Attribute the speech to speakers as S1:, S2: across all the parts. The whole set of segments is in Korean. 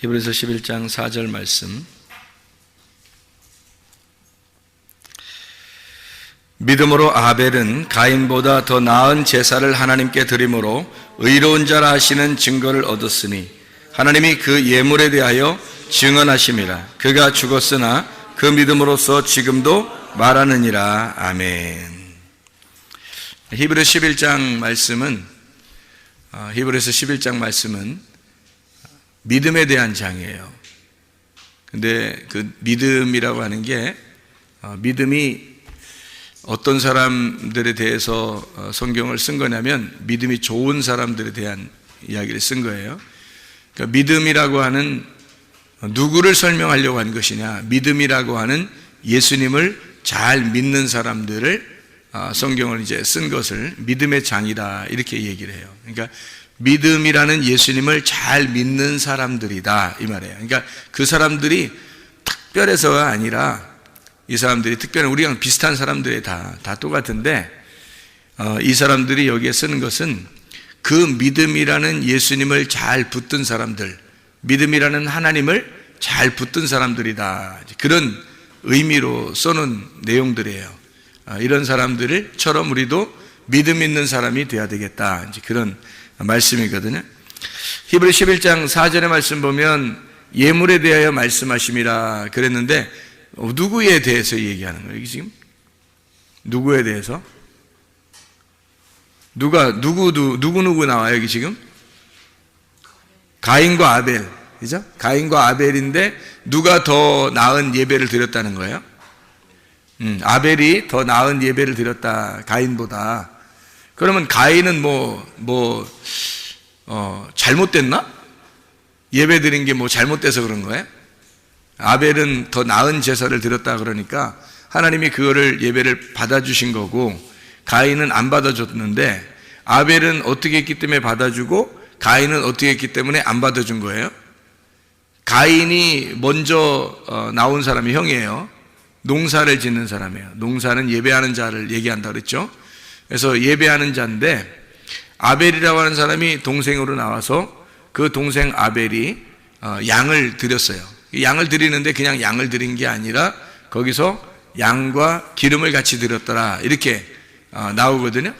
S1: 히브리서 11장 4절 말씀. 믿음으로 아벨은 가인보다 더 나은 제사를 하나님께 드림으로 의로운 자라 하시는 증거를 얻었으니 하나님이 그 예물에 대하여 증언하심이라. 그가 죽었으나 그 믿음으로써 지금도 말하느니라. 아멘. 히브리서 11장 말씀은 믿음에 대한 장이에요. 근데 그 믿음이라고 하는 게 믿음이 어떤 사람들에 대해서 성경을 쓴 거냐면 믿음이 좋은 사람들에 대한 이야기를 쓴 거예요. 그러니까 믿음이라고 하는 누구를 설명하려고 한 것이냐, 믿음이라고 하는 예수님을 잘 믿는 사람들을 성경을 이제 쓴 것을 믿음의 장이다 이렇게 얘기를 해요. 그러니까 믿음이라는 예수님을 잘 믿는 사람들이다 이 말이에요. 그러니까 그 사람들이 특별해서가 아니라 이 사람들이 특별히 우리랑 비슷한 사람들이 다 똑같은데 이 사람들이 여기에 쓰는 것은 그 믿음이라는 예수님을 잘 붙든 사람들, 믿음이라는 하나님을 잘 붙든 사람들이다, 그런 의미로 써놓은 내용들이에요. 이런 사람들처럼 우리도 믿음 있는 사람이 되어야 되겠다, 이제 그런 말씀이거든요. 히브리 11장 4절의 말씀 보면 예물에 대하여 말씀하심이라 그랬는데 누구에 대해서 얘기하는 거예요? 지금 누구에 대해서? 누구 나와요 여기 지금? 가인과 아벨, 그죠? 가인과 아벨인데 누가 더 나은 예배를 드렸다는 거예요? 아벨이 더 나은 예배를 드렸다, 가인보다. 그러면 가인은 잘못됐나? 예배 드린 게 잘못돼서 그런 거예요? 아벨은 더 나은 제사를 드렸다 그러니까 하나님이 그거를 예배를 받아주신 거고 가인은 안 받아줬는데 아벨은 어떻게 했기 때문에 받아주고 가인은 어떻게 했기 때문에 안 받아준 거예요? 가인이 먼저 나온 사람이 형이에요. 농사를 짓는 사람이에요. 농사는 예배하는 자를 얘기한다 그랬죠. 그래서 예배하는 자인데 아벨이라고 하는 사람이 동생으로 나와서 그 동생 아벨이 양을 드렸어요. 양을 드리는데 그냥 양을 드린 게 아니라 거기서 양과 기름을 같이 드렸더라 이렇게 나오거든요.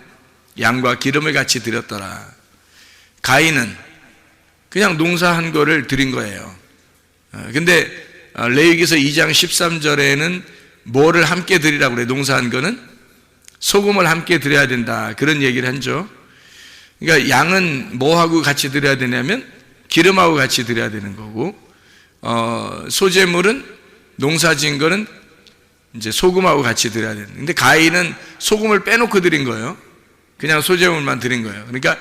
S1: 양과 기름을 같이 드렸더라. 가인은 그냥 농사한 거를 드린 거예요. 근데 레위기서 2장 13절에는 뭐를 함께 드리라고 그래요? 농사한 거는 소금을 함께 드려야 된다, 그런 얘기를 하죠. 그러니까 양은 뭐하고 같이 드려야 되냐면 기름하고 같이 드려야 되는 거고, 소재물은 농사진 거는 이제 소금하고 같이 드려야 되는. 근데 가인은 소금을 빼놓고 드린 거예요. 그냥 소재물만 드린 거예요. 그러니까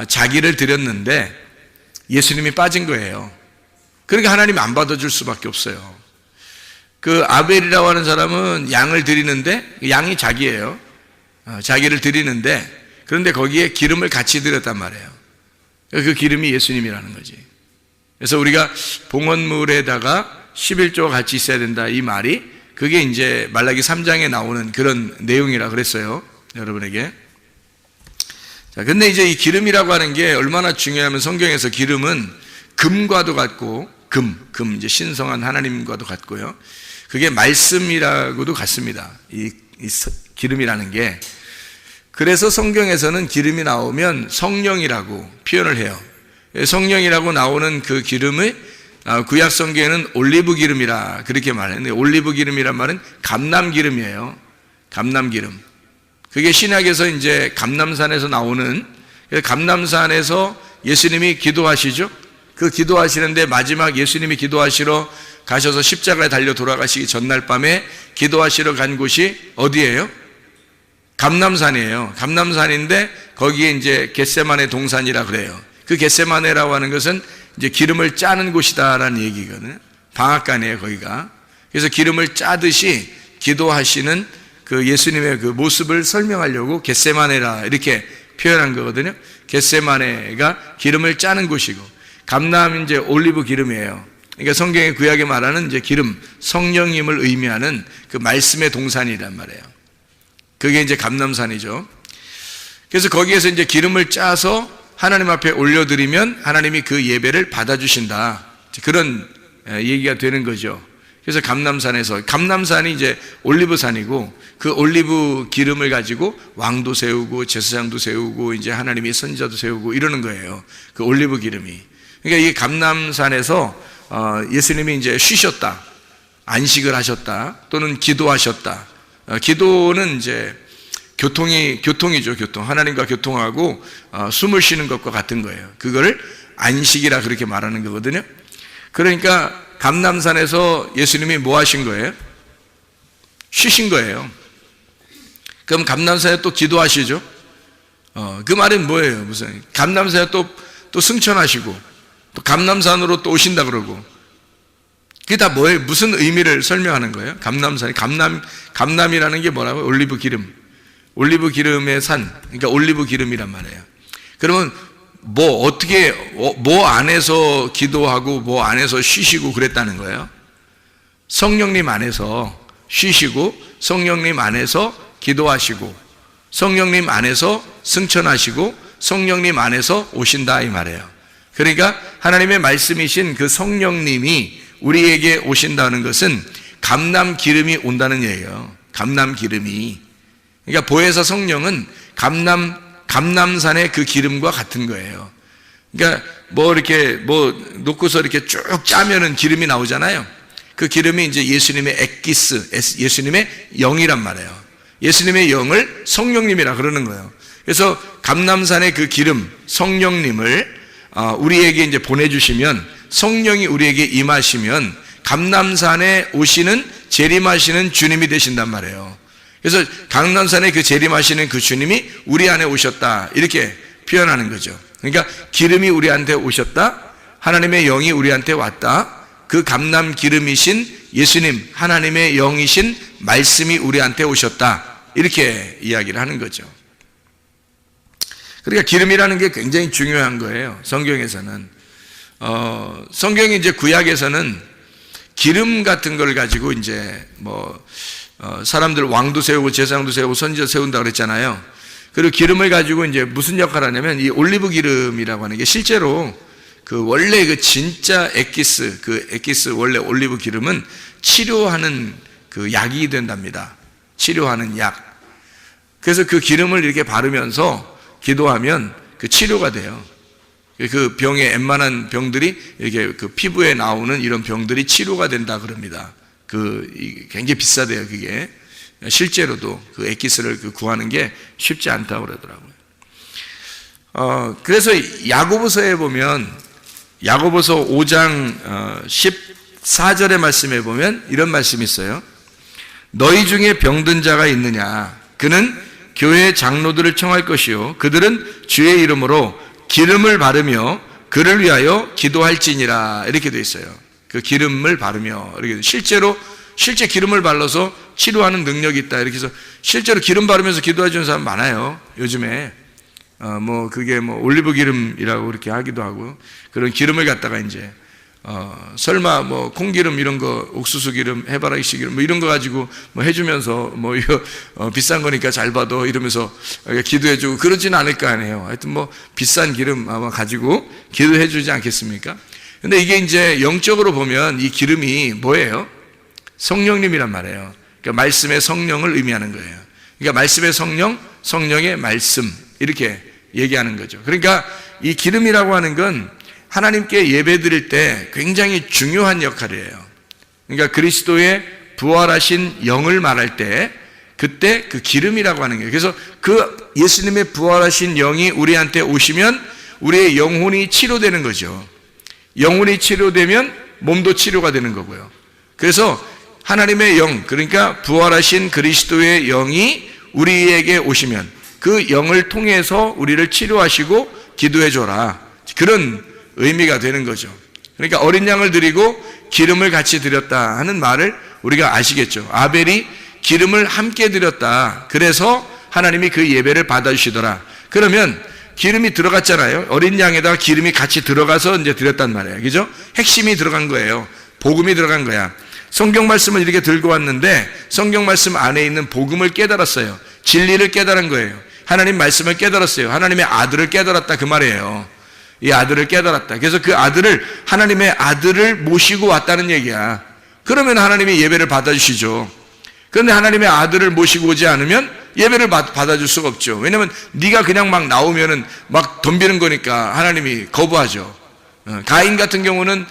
S1: 자기를 드렸는데 예수님이 빠진 거예요. 그러니까 하나님이 안 받아줄 수밖에 없어요. 그 아벨이라고 하는 사람은 양을 드리는데 양이 자기예요. 자기를 드리는데 그런데 거기에 기름을 같이 드렸단 말이에요. 그 기름이 예수님이라는 거지. 그래서 우리가 봉헌물에다가 11조가 같이 있어야 된다, 이 말이 그게 이제 말라기 3장에 나오는 그런 내용이라 그랬어요, 여러분에게. 자, 근데 이제 이 기름이라고 하는 게 얼마나 중요하면 성경에서 기름은 금과도 같고, 이제 신성한 하나님과도 같고요. 그게 말씀이라고도 같습니다. 이 기름이라는 게. 그래서 성경에서는 기름이 나오면 성령이라고 표현을 해요. 성령이라고 나오는 그 기름을 구약 성경에는 올리브 기름이라 그렇게 말했는데, 올리브 기름이란 말은 감람기름이에요. 감람기름. 그게 신약에서 이제 감람산에서 나오는, 감람산에서 예수님이 기도하시죠. 그 기도하시는데 마지막 예수님이 기도하시러 가셔서 십자가에 달려 돌아가시기 전날 밤에 기도하시러 간 곳이 어디예요? 감람산이에요. 감람산인데 거기에 이제 겟세마네 동산이라 그래요. 그 겟세마네라고 하는 것은 이제 기름을 짜는 곳이다라는 얘기거든요. 방앗간이에요, 거기가. 그래서 기름을 짜듯이 기도하시는 그 예수님의 그 모습을 설명하려고 겟세마네라 이렇게 표현한 거거든요. 겟세마네가 기름을 짜는 곳이고, 감람 이제 올리브 기름이에요. 그러니까 성경의 구약에 말하는 이제 기름, 성령님을 의미하는 그 말씀의 동산이란 말이에요. 그게 이제 감람산이죠. 그래서 거기에서 이제 기름을 짜서 하나님 앞에 올려드리면 하나님이 그 예배를 받아주신다, 그런 얘기가 되는 거죠. 그래서 감람산이 이제 올리브산이고, 그 올리브 기름을 가지고 왕도 세우고 제사장도 세우고 이제 하나님의 선지자도 세우고 이러는 거예요. 그 올리브 기름이. 그러니까 이 감람산에서 예수님이 이제 쉬셨다, 안식을 하셨다, 또는 기도하셨다. 기도는 이제 교통이죠. 교통. 하나님과 교통하고 숨을 쉬는 것과 같은 거예요. 그거를 안식이라 그렇게 말하는 거거든요. 그러니까 감람산에서 예수님이 뭐 하신 거예요? 쉬신 거예요. 그럼 감람산에 또 기도하시죠? 그 말은 뭐예요? 무슨 감람산에 또 승천하시고 또 감람산으로 또 오신다 그러고, 그게 다 뭐예요? 무슨 의미를 설명하는 거예요? 감람이라는 게 뭐라고요? 올리브 기름의 산, 그러니까 올리브 기름이란 말이에요. 그러면 뭐 안에서 기도하고 뭐 안에서 쉬시고 그랬다는 거예요? 성령님 안에서 쉬시고, 성령님 안에서 기도하시고, 성령님 안에서 승천하시고, 성령님 안에서 오신다 이 말이에요. 그러니까 하나님의 말씀이신 그 성령님이 우리에게 오신다는 것은 감람 기름이 온다는 얘기예요. 감람 기름이. 그러니까 보혜사 성령은 감람산의 그 기름과 같은 거예요. 그러니까 이렇게 놓고서 이렇게 쭉 짜면은 기름이 나오잖아요. 그 기름이 이제 예수님의 엑기스, 예수님의 영이란 말이에요. 예수님의 영을 성령님이라 그러는 거예요. 그래서 감람산의 그 기름, 성령님을 우리에게 이제 보내주시면, 성령이 우리에게 임하시면 감람산에 오시는 재림하시는 주님이 되신단 말이에요. 그래서 감람산에 그 재림하시는 그 주님이 우리 안에 오셨다, 이렇게 표현하는 거죠. 그러니까 기름이 우리한테 오셨다, 하나님의 영이 우리한테 왔다, 그 감람 기름이신 예수님, 하나님의 영이신 말씀이 우리한테 오셨다, 이렇게 이야기를 하는 거죠. 그러니까 기름이라는 게 굉장히 중요한 거예요. 성경에서는 성경이 이제 구약에서는 기름 같은 걸 가지고 이제 사람들 왕도 세우고 제사장도 세우고 선지자 세운다 그랬잖아요. 그리고 기름을 가지고 이제 무슨 역할을 하냐면, 이 올리브 기름이라고 하는 게 실제로 원래 그 진짜 엑기스 원래 올리브 기름은 치료하는 그 약이 된답니다. 치료하는 약. 그래서 그 기름을 이렇게 바르면서 기도하면 그 치료가 돼요. 그 병에 웬만한 병들이 이렇게 그 피부에 나오는 이런 병들이 치료가 된다 그럽니다. 굉장히 비싸대요, 그게. 실제로도 그 엑기스를 구하는 게 쉽지 않다고 그러더라고요. 그래서 야고보서에 보면, 야고보서 5장 14절의 말씀에 보면 이런 말씀이 있어요. 너희 중에 병든 자가 있느냐? 그는 교회 장로들을 청할 것이요, 그들은 주의 이름으로 기름을 바르며 그를 위하여 기도할지니라, 이렇게 되어 있어요. 그 기름을 바르며, 이렇게 실제 기름을 발라서 치료하는 능력이 있다, 이렇게 해서 실제로 기름 바르면서 기도해 주는 사람 많아요, 요즘에. 그게 올리브 기름이라고 그렇게 하기도 하고, 그런 기름을 갖다가 이제 설마 콩기름 이런 거, 옥수수 기름, 해바라기 기름 이런 거 가지고 해주면서 이거 비싼 거니까 잘 받아 이러면서 기도해주고 그러지는 않을 거 아니에요. 하여튼 비싼 기름 아마 가지고 기도해주지 않겠습니까? 근데 이게 이제 영적으로 보면 이 기름이 뭐예요? 성령님이란 말이에요. 그러니까 말씀의 성령을 의미하는 거예요. 그러니까 말씀의 성령, 성령의 말씀, 이렇게 얘기하는 거죠. 그러니까 이 기름이라고 하는 건 하나님께 예배 드릴 때 굉장히 중요한 역할이에요. 그러니까 그리스도의 부활하신 영을 말할 때 그때 그 기름이라고 하는 거예요. 그래서 그 예수님의 부활하신 영이 우리한테 오시면 우리의 영혼이 치료되는 거죠. 영혼이 치료되면 몸도 치료가 되는 거고요. 그래서 하나님의 영, 그러니까 부활하신 그리스도의 영이 우리에게 오시면 그 영을 통해서 우리를 치료하시고 기도해 줘라, 그런 의미가 되는 거죠. 그러니까 어린 양을 드리고 기름을 같이 드렸다 하는 말을 우리가 아시겠죠. 아벨이 기름을 함께 드렸다, 그래서 하나님이 그 예배를 받아주시더라. 그러면 기름이 들어갔잖아요. 어린 양에다가 기름이 같이 들어가서 이제 드렸단 말이에요. 그죠? 핵심이 들어간 거예요. 복음이 들어간 거야. 성경 말씀을 이렇게 들고 왔는데 성경 말씀 안에 있는 복음을 깨달았어요. 진리를 깨달은 거예요. 하나님 말씀을 깨달았어요. 하나님의 아들을 깨달았다, 그 말이에요. 이 아들을 깨달았다. 그래서 그 아들을, 하나님의 아들을 모시고 왔다는 얘기야. 그러면 하나님이 예배를 받아주시죠. 그런데 하나님의 아들을 모시고 오지 않으면 예배를 받아줄 수가 없죠. 왜냐면 네가 그냥 막 나오면은 막 덤비는 거니까 하나님이 거부하죠. 가인 같은 경우는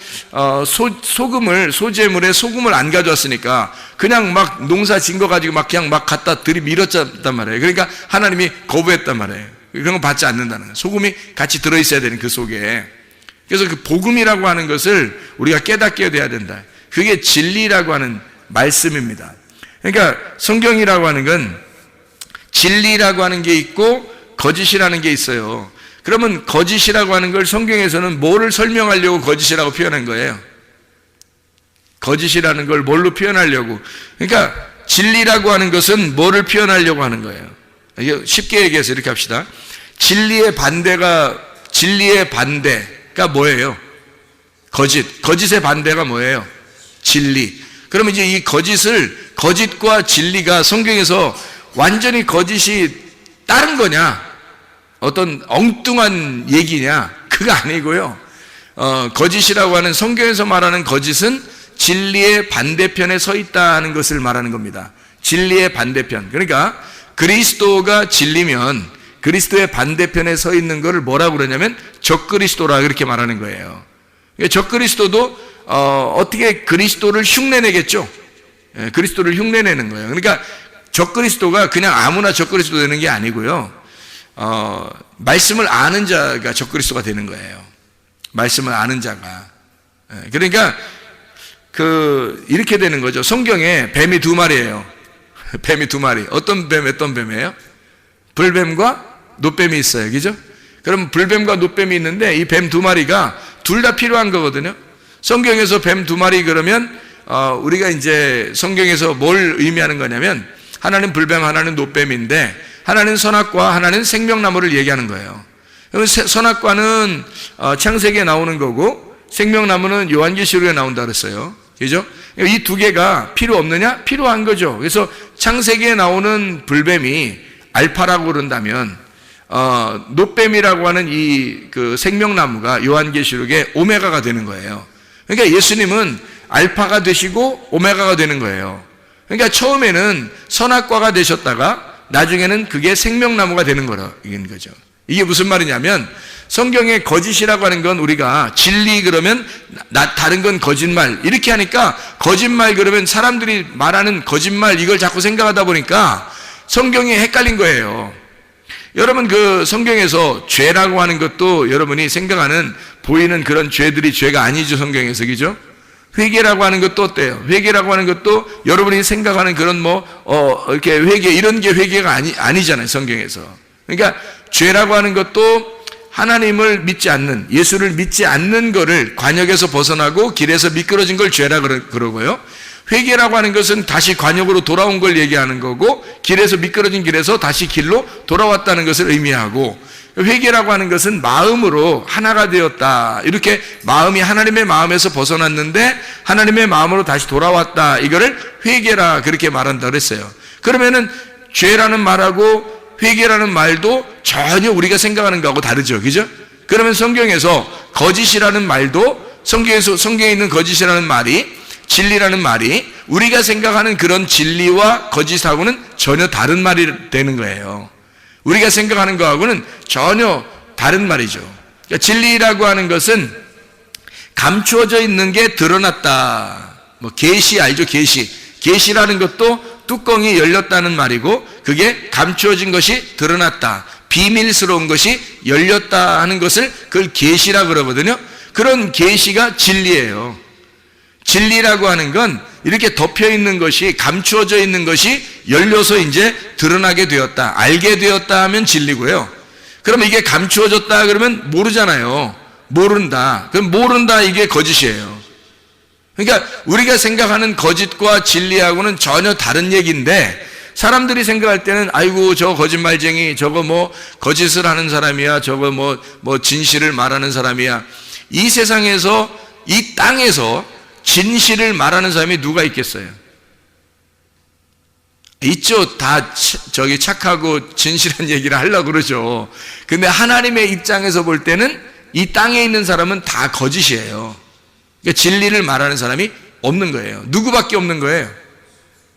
S1: 소재물에 소금을 안 가져왔으니까 그냥 막 농사 진 거 가지고 막 그냥 막 갖다 들이밀었단 말이에요. 그러니까 하나님이 거부했단 말이에요. 그런 거 받지 않는다는 거예요. 소금이 같이 들어있어야 되는 그 속에. 그래서 그 복음이라고 하는 것을 우리가 깨닫게 돼야 된다. 그게 진리라고 하는 말씀입니다. 그러니까 성경이라고 하는 건 진리라고 하는 게 있고 거짓이라는 게 있어요. 그러면 거짓이라고 하는 걸 성경에서는 뭐를 설명하려고 거짓이라고 표현한 거예요? 거짓이라는 걸 뭘로 표현하려고? 그러니까 진리라고 하는 것은 뭐를 표현하려고 하는 거예요? 쉽게 얘기해서 이렇게 합시다. 진리의 반대가 뭐예요? 거짓의 반대가 뭐예요? 진리. 그러면 이제 이 거짓과 진리가 성경에서 완전히 거짓이 다른 거냐? 어떤 엉뚱한 얘기냐? 그거 아니고요. 거짓이라고 하는, 성경에서 말하는 거짓은 진리의 반대편에 서 있다는 것을 말하는 겁니다. 진리의 반대편. 그러니까 그리스도가 진리면 그리스도의 반대편에 서 있는 것을 뭐라고 그러냐면 적그리스도라 그렇게 말하는 거예요. 적그리스도도 어떻게 그리스도를 흉내내겠죠? 그리스도를 흉내내는 거예요. 그러니까 적그리스도가 그냥 아무나 적그리스도 되는 게 아니고요. 말씀을 아는 자가 적그리스도가 되는 거예요. 말씀을 아는 자가. 그러니까 이렇게 되는 거죠. 성경에 뱀이 두 마리예요. 뱀이 두 마리. 어떤 뱀이에요? 불뱀과 노뱀이 있어요. 그죠? 그럼 불뱀과 노뱀이 있는데 이 뱀 두 마리가 둘 다 필요한 거거든요. 성경에서 뱀 두 마리 그러면 우리가 이제 성경에서 뭘 의미하는 거냐면 하나는 불뱀, 하나는 노뱀인데 하나는 선악과, 하나는 생명나무를 얘기하는 거예요. 선악과는 창세기에 나오는 거고 생명나무는 요한계시록에 나온다 그랬어요. 그죠? 이 두 개가 필요 없느냐? 필요한 거죠. 그래서 창세기에 나오는 불뱀이 알파라고 그런다면 노뱀이라고 하는 그 생명나무가 요한계시록에 오메가가 되는 거예요. 그러니까 예수님은 알파가 되시고 오메가가 되는 거예요. 그러니까 처음에는 선악과가 되셨다가 나중에는 그게 생명나무가 되는 거라는 거죠. 이게 무슨 말이냐면 성경의 거짓이라고 하는 건 우리가 진리 그러면 다른 건 거짓말 이렇게 하니까 거짓말 그러면 사람들이 말하는 거짓말 이걸 자꾸 생각하다 보니까 성경이 헷갈린 거예요. 여러분 그 성경에서 죄라고 하는 것도 여러분이 생각하는 보이는 그런 죄들이 죄가 아니죠. 성경에서. 그죠? 회개라고 하는 것도 어때요? 회개라고 하는 것도 여러분이 생각하는 그런 이렇게 회개 이런 게 회개가 아니잖아요. 성경에서. 그러니까 죄라고 하는 것도 하나님을 믿지 않는, 예수를 믿지 않는 거를 관역에서 벗어나고 길에서 미끄러진 걸 죄라 그러고요. 회개라고 하는 것은 다시 관역으로 돌아온 걸 얘기하는 거고 길에서 미끄러진 길에서 다시 길로 돌아왔다는 것을 의미하고 회개라고 하는 것은 마음으로 하나가 되었다. 이렇게 마음이 하나님의 마음에서 벗어났는데 하나님의 마음으로 다시 돌아왔다. 이거를 회개라 그렇게 말한다 그랬어요. 그러면은 죄라는 말하고 회개라는 말도 전혀 우리가 생각하는 거하고 다르죠. 그죠? 그러면 성경에서 거짓이라는 말도 성경에 있는 거짓이라는 말이 진리라는 말이 우리가 생각하는 그런 진리와 거짓하고는 전혀 다른 말이 되는 거예요. 우리가 생각하는 거하고는 전혀 다른 말이죠. 그러니까 진리라고 하는 것은 감추어져 있는 게 드러났다. 계시 알죠? 계시라는 것도 뚜껑이 열렸다는 말이고 그게 감추어진 것이 드러났다. 비밀스러운 것이 열렸다 하는 것을 그걸 계시라 그러거든요. 그런 계시가 진리예요. 진리라고 하는 건 이렇게 덮여 있는 것이 감추어져 있는 것이 열려서 이제 드러나게 되었다. 알게 되었다 하면 진리고요. 그러면 이게 감추어졌다 그러면 모르잖아요. 모른다. 그럼 모른다 이게 거짓이에요. 그러니까 우리가 생각하는 거짓과 진리하고는 전혀 다른 얘기인데 사람들이 생각할 때는 아이고 저 거짓말쟁이 저거 거짓을 하는 사람이야 저거 진실을 말하는 사람이야. 이 세상에서 이 땅에서 진실을 말하는 사람이 누가 있겠어요? 있죠. 다 착하고 진실한 얘기를 하려고 그러죠. 근데 하나님의 입장에서 볼 때는 이 땅에 있는 사람은 다 거짓이에요. 그러니까 진리를 말하는 사람이 없는 거예요. 누구밖에 없는 거예요?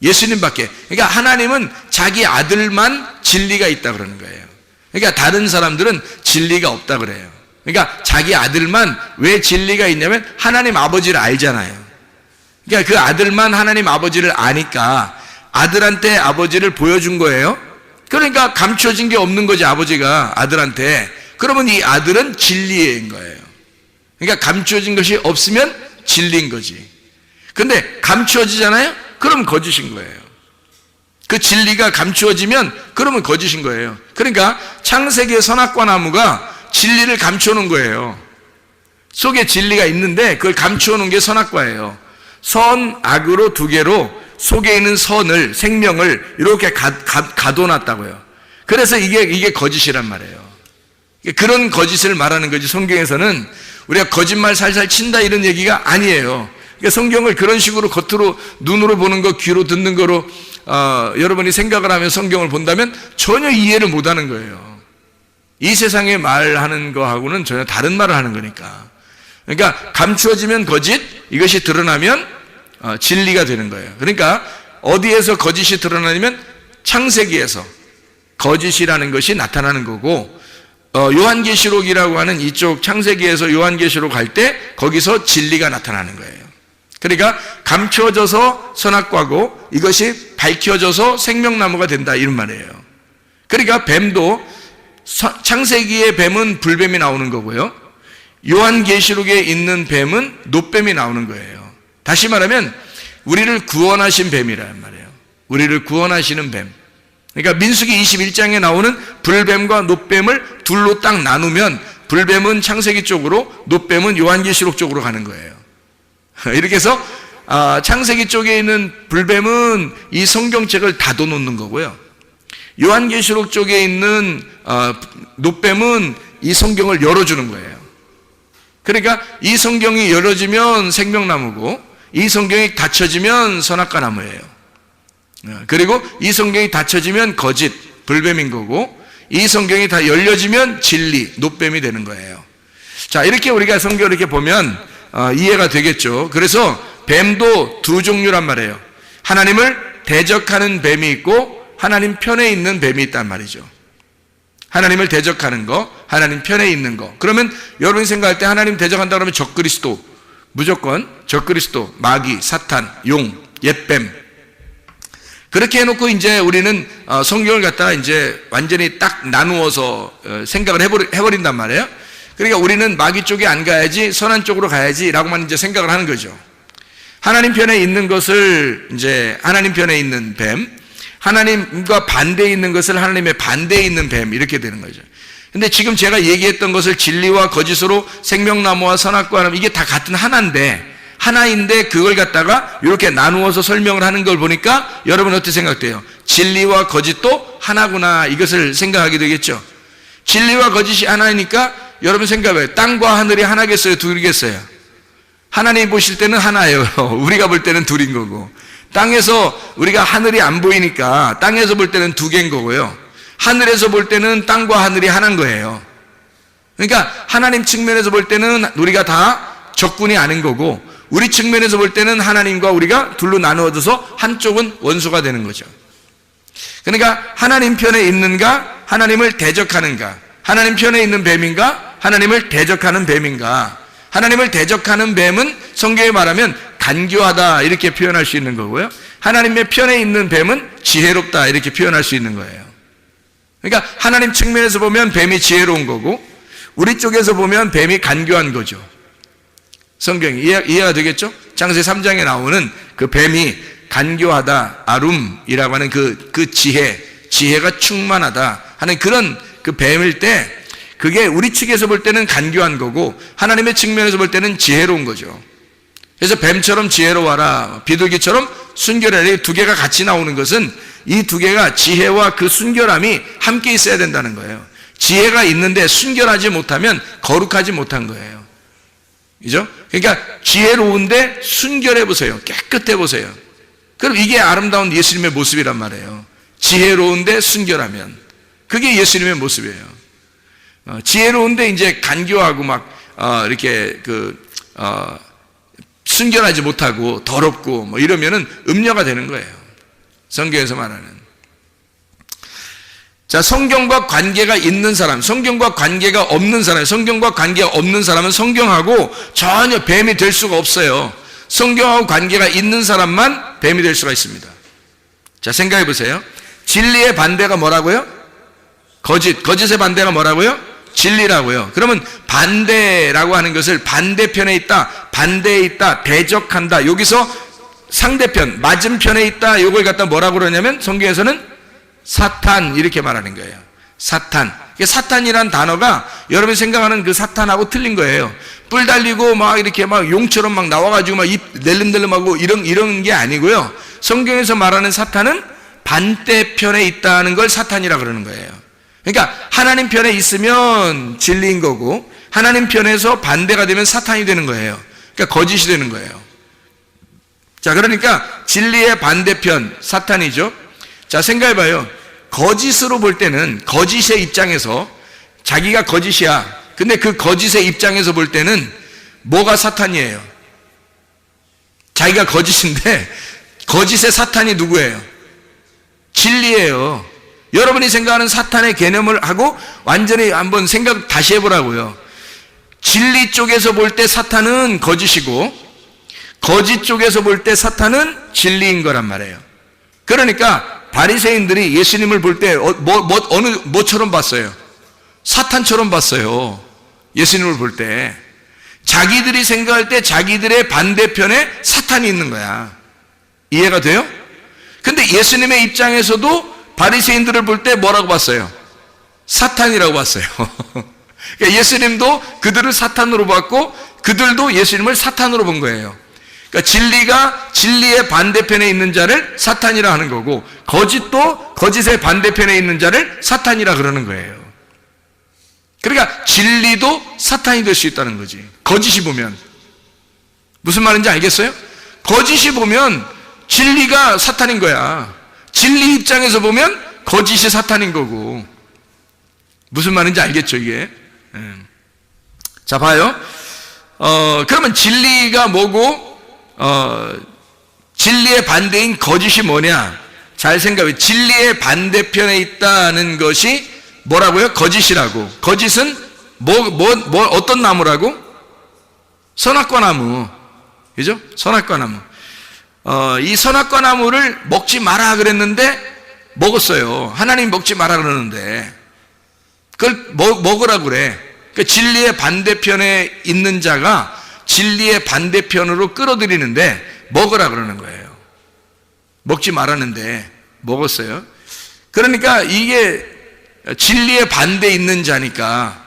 S1: 예수님밖에. 그러니까 하나님은 자기 아들만 진리가 있다 그러는 거예요. 그러니까 다른 사람들은 진리가 없다 그래요. 그러니까 자기 아들만 왜 진리가 있냐면 하나님 아버지를 알잖아요. 그러니까 그 아들만 하나님 아버지를 아니까 아들한테 아버지를 보여준 거예요. 그러니까 감춰진 게 없는 거지, 아버지가 아들한테. 그러면 이 아들은 진리인 거예요. 그러니까 감춰진 것이 없으면 진리인 거지. 근데 감추어지잖아요? 그럼 거짓인 거예요. 그 진리가 감추어지면 그러면 거짓인 거예요. 그러니까 창세기의 선악과 나무가 진리를 감춰놓은 거예요. 속에 진리가 있는데 그걸 감춰놓은 게 선악과예요. 선, 악으로 두 개로 속에 있는 선을, 생명을 이렇게 가둬놨다고요. 그래서 이게 거짓이란 말이에요. 그런 거짓을 말하는 거지. 성경에서는 우리가 거짓말 살살 친다 이런 얘기가 아니에요. 그러니까 성경을 그런 식으로 겉으로 눈으로 보는 거, 귀로 듣는 거로 여러분이 생각을 하면 성경을 본다면 전혀 이해를 못하는 거예요. 이 세상에 말하는 거하고는 전혀 다른 말을 하는 거니까. 그러니까 감추어지면 거짓, 이것이 드러나면 진리가 되는 거예요. 그러니까 어디에서 거짓이 드러나냐면 창세기에서 거짓이라는 것이 나타나는 거고, 요한계시록이라고 하는 이쪽 창세기에서 요한계시록 갈 때 거기서 진리가 나타나는 거예요. 그러니까 감춰져서 선악과고 이것이 밝혀져서 생명나무가 된다 이런 말이에요. 그러니까 뱀도 창세기의 뱀은 불뱀이 나오는 거고요, 요한계시록에 있는 뱀은 놋뱀이 나오는 거예요. 다시 말하면 우리를 구원하신 뱀이란 말이에요. 우리를 구원하시는 뱀. 그러니까 민수기 21장에 나오는 불뱀과 놋뱀을 둘로 딱 나누면 불뱀은 창세기 쪽으로, 놋뱀은 요한계시록 쪽으로 가는 거예요. 이렇게 해서 창세기 쪽에 있는 불뱀은 이 성경책을 닫아놓는 거고요, 요한계시록 쪽에 있는 놋뱀은 이 성경을 열어주는 거예요. 그러니까 이 성경이 열어지면 생명나무고 이 성경이 닫혀지면 선악과 나무예요. 그리고 이 성경이 닫혀지면 거짓, 불뱀인 거고, 이 성경이 다 열려지면 진리, 놋뱀이 되는 거예요. 자, 이렇게 우리가 성경을 이렇게 보면 이해가 되겠죠. 그래서 뱀도 두 종류란 말이에요. 하나님을 대적하는 뱀이 있고 하나님 편에 있는 뱀이 있단 말이죠. 하나님을 대적하는 거, 하나님 편에 있는 거. 그러면 여러분이 생각할 때 하나님 대적한다 그러면 적그리스도, 무조건 적그리스도, 마귀, 사탄, 용, 옛뱀. 그렇게 해놓고 이제 우리는 성경을 갖다가 이제 완전히 딱 나누어서 생각을 해버린단 말이에요. 그러니까 우리는 마귀 쪽에 안 가야지, 선한 쪽으로 가야지라고만 이제 생각을 하는 거죠. 하나님 편에 있는 것을 이제 하나님 편에 있는 뱀, 하나님과 반대에 있는 것을 하나님의 반대에 있는 뱀, 이렇게 되는 거죠. 근데 지금 제가 얘기했던 것을 진리와 거짓으로 생명나무와 선악과 나무, 이게 다 같은 하나인데 그걸 갖다가 이렇게 나누어서 설명을 하는 걸 보니까 여러분 어떻게 생각돼요? 진리와 거짓도 하나구나, 이것을 생각하게 되겠죠. 진리와 거짓이 하나이니까 여러분 생각해봐요. 땅과 하늘이 하나겠어요? 둘이겠어요? 하나님 보실 때는 하나예요. 우리가 볼 때는 둘인 거고, 땅에서 우리가 하늘이 안 보이니까 땅에서 볼 때는 두 개인 거고요, 하늘에서 볼 때는 땅과 하늘이 하나인 거예요. 그러니까 하나님 측면에서 볼 때는 우리가 다 적군이 아닌 거고, 우리 측면에서 볼 때는 하나님과 우리가 둘로 나누어져서 한쪽은 원수가 되는 거죠. 그러니까 하나님 편에 있는가, 하나님을 대적하는가, 하나님 편에 있는 뱀인가, 하나님을 대적하는 뱀인가. 하나님을 대적하는 뱀은 성경에 말하면 간교하다 이렇게 표현할 수 있는 거고요, 하나님의 편에 있는 뱀은 지혜롭다 이렇게 표현할 수 있는 거예요. 그러니까 하나님 측면에서 보면 뱀이 지혜로운 거고, 우리 쪽에서 보면 뱀이 간교한 거죠. 성경이 이해가 되겠죠? 창세기 3장에 나오는 그 뱀이 간교하다, 아룸이라고 하는 그 지혜가 충만하다 하는 그런 그 뱀일 때, 그게 우리 측에서 볼 때는 간교한 거고 하나님의 측면에서 볼 때는 지혜로운 거죠. 그래서 뱀처럼 지혜로워라, 비둘기처럼 순결하라, 이 두 개가 같이 나오는 것은 이 두 개가 지혜와 그 순결함이 함께 있어야 된다는 거예요. 지혜가 있는데 순결하지 못하면 거룩하지 못한 거예요. 그죠? 그러니까 지혜로운데 순결해 보세요. 깨끗해 보세요. 그럼 이게 아름다운 예수님의 모습이란 말이에요. 지혜로운데 순결하면 그게 예수님의 모습이에요. 지혜로운데 이제 간교하고 막 이렇게 순결하지 못하고 더럽고 뭐 이러면은 음녀가 되는 거예요. 성경에서 말하는. 자, 성경과 관계가 있는 사람, 성경과 관계가 없는 사람, 성경과 관계가 없는 사람은 성경하고 전혀 뱀이 될 수가 없어요. 성경하고 관계가 있는 사람만 뱀이 될 수가 있습니다. 자, 생각해 보세요. 진리의 반대가 뭐라고요? 거짓. 거짓의 반대가 뭐라고요? 진리라고요. 그러면 반대라고 하는 것을 반대편에 있다, 반대에 있다, 대적한다. 여기서 상대편, 맞은편에 있다. 이걸 갖다 뭐라고 그러냐면 성경에서는 사탄 이렇게 말하는 거예요. 사탄. 사탄이란 단어가 여러분이 생각하는 그 사탄하고 틀린 거예요. 뿔 달리고 막 이렇게 막 용처럼 막 나와가지고 막 입 낼름낼름하고 이런 게 아니고요. 성경에서 말하는 사탄은 반대편에 있다는 걸 사탄이라 그러는 거예요. 그러니까 하나님 편에 있으면 진리인 거고 하나님 편에서 반대가 되면 사탄이 되는 거예요. 그러니까 거짓이 되는 거예요. 자, 그러니까 진리의 반대편 사탄이죠. 자, 생각해봐요. 거짓으로 볼 때는 거짓의 입장에서 자기가 거짓이야. 근데 그 거짓의 입장에서 볼 때는 뭐가 사탄이에요? 자기가 거짓인데 거짓의 사탄이 누구예요? 진리예요. 여러분이 생각하는 사탄의 개념을 하고 완전히 한번 생각 다시 해보라고요. 진리 쪽에서 볼 때 사탄은 거짓이고 거짓 쪽에서 볼 때 사탄은 진리인 거란 말이에요. 그러니까 바리새인들이 예수님을 볼 때 뭐처럼 봤어요? 사탄처럼 봤어요. 예수님을 볼 때 자기들이 생각할 때 자기들의 반대편에 사탄이 있는 거야. 이해가 돼요? 근데 예수님의 입장에서도 바리새인들을 볼 때 뭐라고 봤어요? 사탄이라고 봤어요. 그러니까 예수님도 그들을 사탄으로 봤고 그들도 예수님을 사탄으로 본 거예요. 그러니까 진리가 진리의 반대편에 있는 자를 사탄이라 하는 거고 거짓도 거짓의 반대편에 있는 자를 사탄이라 그러는 거예요. 그러니까 진리도 사탄이 될 수 있다는 거지. 거짓이 보면. 무슨 말인지 알겠어요? 거짓이 보면 진리가 사탄인 거야. 진리 입장에서 보면 거짓이 사탄인 거고. 무슨 말인지 알겠죠, 이게? 자, 봐요. 그러면 진리가 뭐고 진리의 반대인 거짓이 뭐냐? 잘 생각해. 진리의 반대편에 있다는 것이 뭐라고요? 거짓이라고. 거짓은 어떤 나무라고? 선악과 나무. 그죠? 선악과 나무. 이 선악과 나무를 먹지 마라 그랬는데 먹었어요. 하나님 먹지 마라 그러는데 그걸 먹으라고 그래. 그러니까 진리의 반대편에 있는 자가 진리의 반대편으로 끌어들이는데 먹으라 그러는 거예요. 먹지 말았는데 먹었어요. 그러니까 이게 진리의 반대에 있는 자니까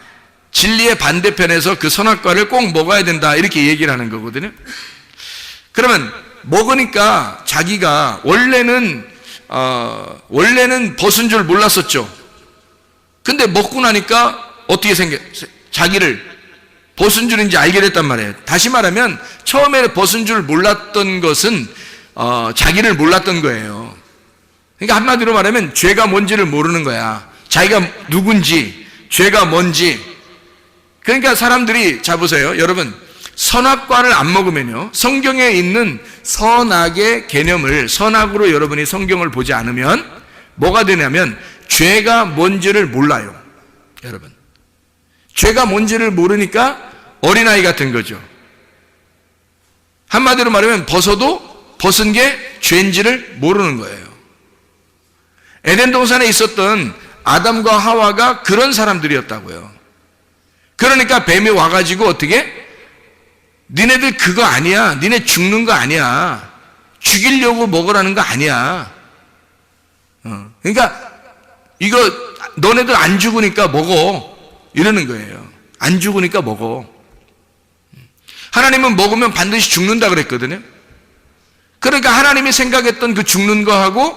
S1: 진리의 반대편에서 그 선악과를 꼭 먹어야 된다 이렇게 얘기를 하는 거거든요. 그러면 먹으니까 자기가 원래는 벗은 줄 몰랐었죠. 근데 먹고 나니까 어떻게 자기를 벗은 줄인지 알게 됐단 말이에요. 다시 말하면 처음에 벗은 줄 몰랐던 것은 자기를 몰랐던 거예요. 그러니까 한마디로 말하면 죄가 뭔지를 모르는 거야. 자기가 누군지, 죄가 뭔지. 그러니까 사람들이, 자 보세요 여러분, 선악과를 안 먹으면요 성경에 있는 선악의 개념을 선악으로 여러분이 성경을 보지 않으면 뭐가 되냐면 죄가 뭔지를 몰라요. 여러분, 죄가 뭔지를 모르니까 어린아이 같은 거죠. 한마디로 말하면 벗어도 벗은 게 죄인지를 모르는 거예요. 에덴 동산에 있었던 아담과 하와가 그런 사람들이었다고요. 그러니까 뱀이 와가지고 어떻게? 니네들 그거 아니야. 니네 죽는 거 아니야. 죽이려고 먹으라는 거 아니야. 그러니까 이거 너네들 안 죽으니까 먹어. 이러는 거예요. 안 죽으니까 먹어. 하나님은 먹으면 반드시 죽는다 그랬거든요. 그러니까 하나님이 생각했던 그 죽는 거하고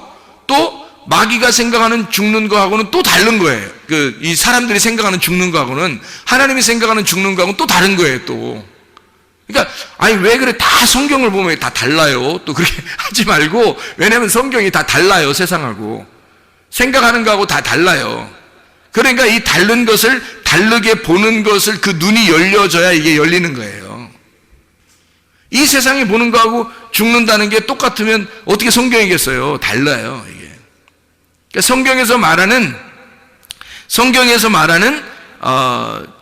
S1: 또 마귀가 생각하는 죽는 거하고는 또 다른 거예요. 이 사람들이 생각하는 죽는 거하고는 하나님이 생각하는 죽는 거하고는 또 다른 거예요, 또. 그러니까, 아니, 왜 그래? 다 성경을 보면 다 달라요. 또 그렇게 하지 말고, 왜냐면 성경이 다 달라요, 세상하고. 생각하는 거하고 다 달라요. 그러니까 이 다른 것을 다르게 보는 것을 그 눈이 열려져야 이게 열리는 거예요. 이 세상이 보는 거하고 죽는다는 게 똑같으면 어떻게 성경이겠어요? 달라요, 이게. 그러니까 성경에서 말하는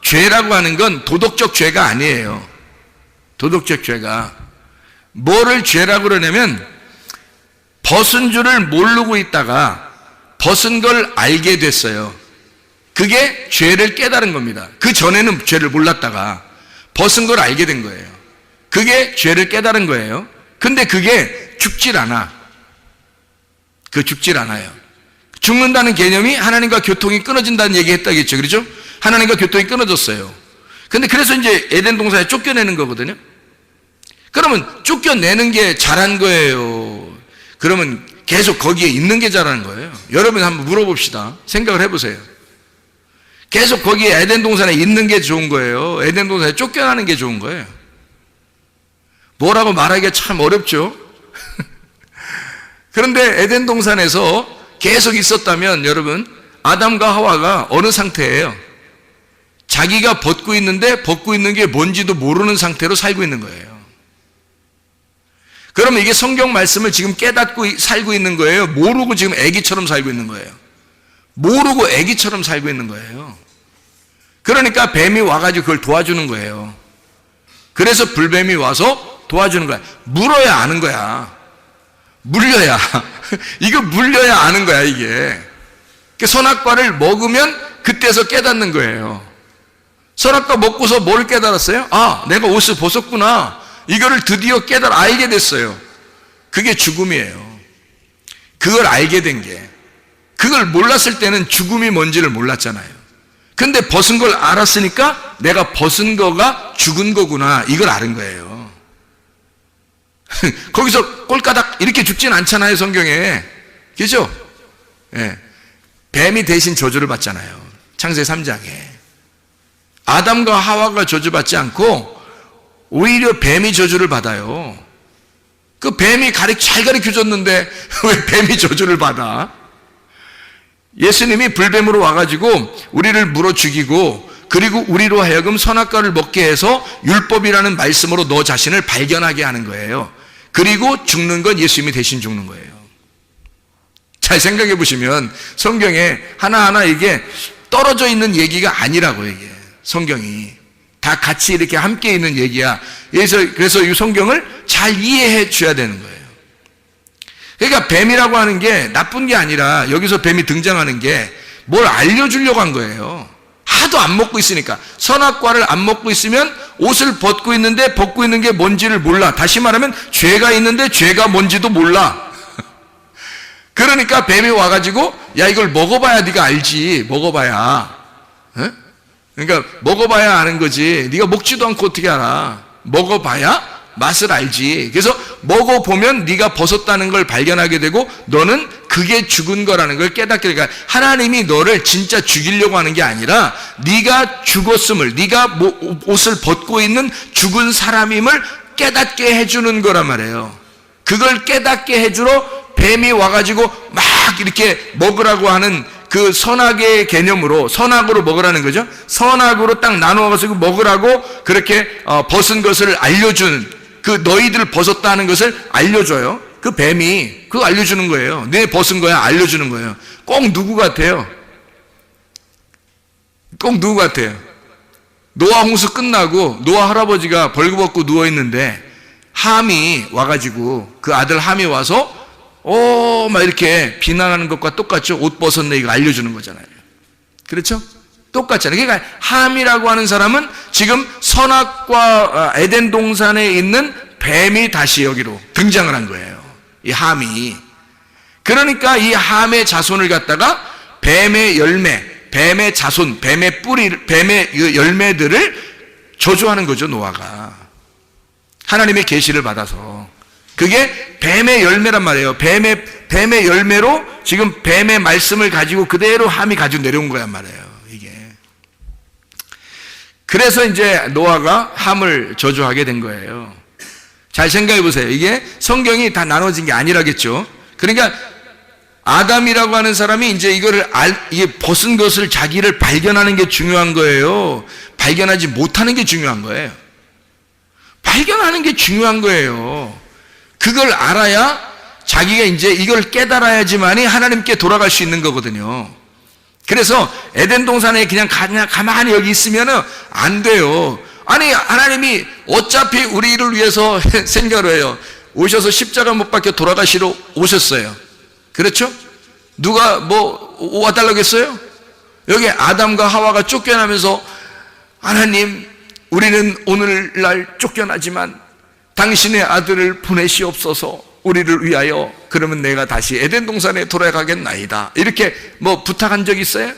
S1: 죄라고 하는 건 도덕적 죄가 아니에요. 도덕적 죄가. 뭐를 죄라고 그러냐면 벗은 줄을 모르고 있다가 벗은 걸 알게 됐어요. 그게 죄를 깨달은 겁니다. 그 전에는 죄를 몰랐다가 벗은 걸 알게 된 거예요. 그게 죄를 깨달은 거예요. 근데 그게 죽질 않아. 죽질 않아요. 죽는다는 개념이 하나님과 교통이 끊어진다는 얘기 했다겠죠. 그렇죠? 하나님과 교통이 끊어졌어요. 근데 그래서 이제 에덴 동산에 쫓겨내는 거거든요. 그러면 쫓겨내는 게 잘한 거예요? 그러면 계속 거기에 있는 게 잘한 거예요? 여러분 한번 물어봅시다. 생각을 해보세요. 계속 거기에 에덴 동산에 있는 게 좋은 거예요? 에덴 동산에 쫓겨나는 게 좋은 거예요? 뭐라고 말하기가 참 어렵죠? 그런데 에덴 동산에서 계속 있었다면 여러분, 아담과 하와가 어느 상태예요? 자기가 벗고 있는데 벗고 있는 게 뭔지도 모르는 상태로 살고 있는 거예요. 그러면 이게 성경 말씀을 지금 깨닫고 살고 있는 거예요? 모르고 지금 애기처럼 살고 있는 거예요? 모르고 애기처럼 살고 있는 거예요. 그러니까 뱀이 와가지고 그걸 도와주는 거예요. 그래서 불뱀이 와서 도와주는 거야. 물어야 아는 거야. 물려야. 이거 물려야 아는 거야, 이게. 선악과를 먹으면 그때서 깨닫는 거예요. 선악과 먹고서 뭘 깨달았어요? 아, 내가 옷을 벗었구나. 이거를 드디어 알게 됐어요. 그게 죽음이에요. 그걸 알게 된 게. 그걸 몰랐을 때는 죽음이 뭔지를 몰랐잖아요. 근데 벗은 걸 알았으니까 내가 벗은 거가 죽은 거구나. 이걸 아는 거예요. 거기서 꼴까닥 이렇게 죽진 않잖아요, 성경에. 그죠? 예. 뱀이 대신 저주를 받잖아요. 창세기 3장에. 아담과 하와가 저주받지 않고 오히려 뱀이 저주를 받아요. 그 뱀이 잘 가르쳐줬는데 왜 뱀이 저주를 받아? 예수님이 불뱀으로 와가지고 우리를 물어 죽이고, 그리고 우리로 하여금 선악과를 먹게 해서 율법이라는 말씀으로 너 자신을 발견하게 하는 거예요. 그리고 죽는 건 예수님이 대신 죽는 거예요. 잘 생각해 보시면 성경에 하나하나 이게 떨어져 있는 얘기가 아니라고, 이게 성경이 다 같이 이렇게 함께 있는 얘기야. 그래서 이 성경을 잘 이해해 줘야 되는 거예요. 그러니까 뱀이라고 하는 게 나쁜 게 아니라 여기서 뱀이 등장하는 게 뭘 알려주려고 한 거예요. 하도 안 먹고 있으니까. 선악과를 안 먹고 있으면 옷을 벗고 있는데 벗고 있는 게 뭔지를 몰라. 다시 말하면 죄가 있는데 죄가 뭔지도 몰라. 그러니까 뱀이 와가지고 야, 이걸 먹어봐야 네가 알지. 먹어봐야. 에? 그러니까 먹어봐야 아는 거지. 네가 먹지도 않고 어떻게 알아. 먹어봐야 맛을 알지. 그래서 먹어보면 네가 벗었다는 걸 발견하게 되고 너는 그게 죽은 거라는 걸 깨닫게 되니까, 하나님이 너를 진짜 죽이려고 하는 게 아니라 네가 죽었음을, 네가 옷을 벗고 있는 죽은 사람임을 깨닫게 해주는 거란 말이에요. 그걸 깨닫게 해주러 뱀이 와가지고 막 이렇게 먹으라고 하는 그 선악의 개념으로, 선악으로 먹으라는 거죠. 선악으로 딱 나누어가지고 먹으라고 그렇게 벗은 것을 알려준, 그 너희들 벗었다는 것을 알려줘요. 그 뱀이 그거 알려주는 거예요. 네 벗은 거야 알려주는 거예요. 꼭 누구 같아요? 꼭 누구 같아요? 노아 홍수 끝나고 노아 할아버지가 벌거벗고 누워있는데 함이 와가지고, 그 아들 함이 와서 막 이렇게 비난하는 것과 똑같죠. 옷 벗었네 이거 알려주는 거잖아요. 그렇죠? 똑같잖아요. 그러니까 함이라고 하는 사람은 지금 선악과 에덴 동산에 있는 뱀이 다시 여기로 등장을 한 거예요. 이 함이. 그러니까 이 함의 자손을 갖다가 뱀의 열매, 뱀의 자손, 뱀의 뿌리, 뱀의 열매들을 저주하는 거죠, 노아가. 하나님의 계시를 받아서. 그게 뱀의 열매란 말이에요. 뱀의 열매로 지금 뱀의 말씀을 가지고 그대로 함이 가지고 내려온 거란 말이에요, 이게. 그래서 이제 노아가 함을 저주하게 된 거예요. 잘 생각해 보세요. 이게 성경이 다 나눠진 게 아니라겠죠. 그러니까 아담이라고 하는 사람이 이제 이게 벗은 것을 자기를 발견하는 게 중요한 거예요. 발견하지 못하는 게 중요한 거예요. 발견하는 게 중요한 거예요. 그걸 알아야 자기가 이제 이걸 깨달아야지만이 하나님께 돌아갈 수 있는 거거든요. 그래서 에덴 동산에 그냥 가만히 여기 있으면은 안 돼요. 아니, 하나님이 어차피 우리를 위해서 생각을 해요. 오셔서 십자가 못 박혀 돌아가시러 오셨어요. 그렇죠? 누가 뭐 와달라고 했어요? 여기 아담과 하와가 쫓겨나면서 하나님, 우리는 오늘날 쫓겨나지만 당신의 아들을 보내시옵소서, 우리를 위하여. 그러면 내가 다시 에덴 동산에 돌아가겠나이다. 이렇게 뭐 부탁한 적 있어요?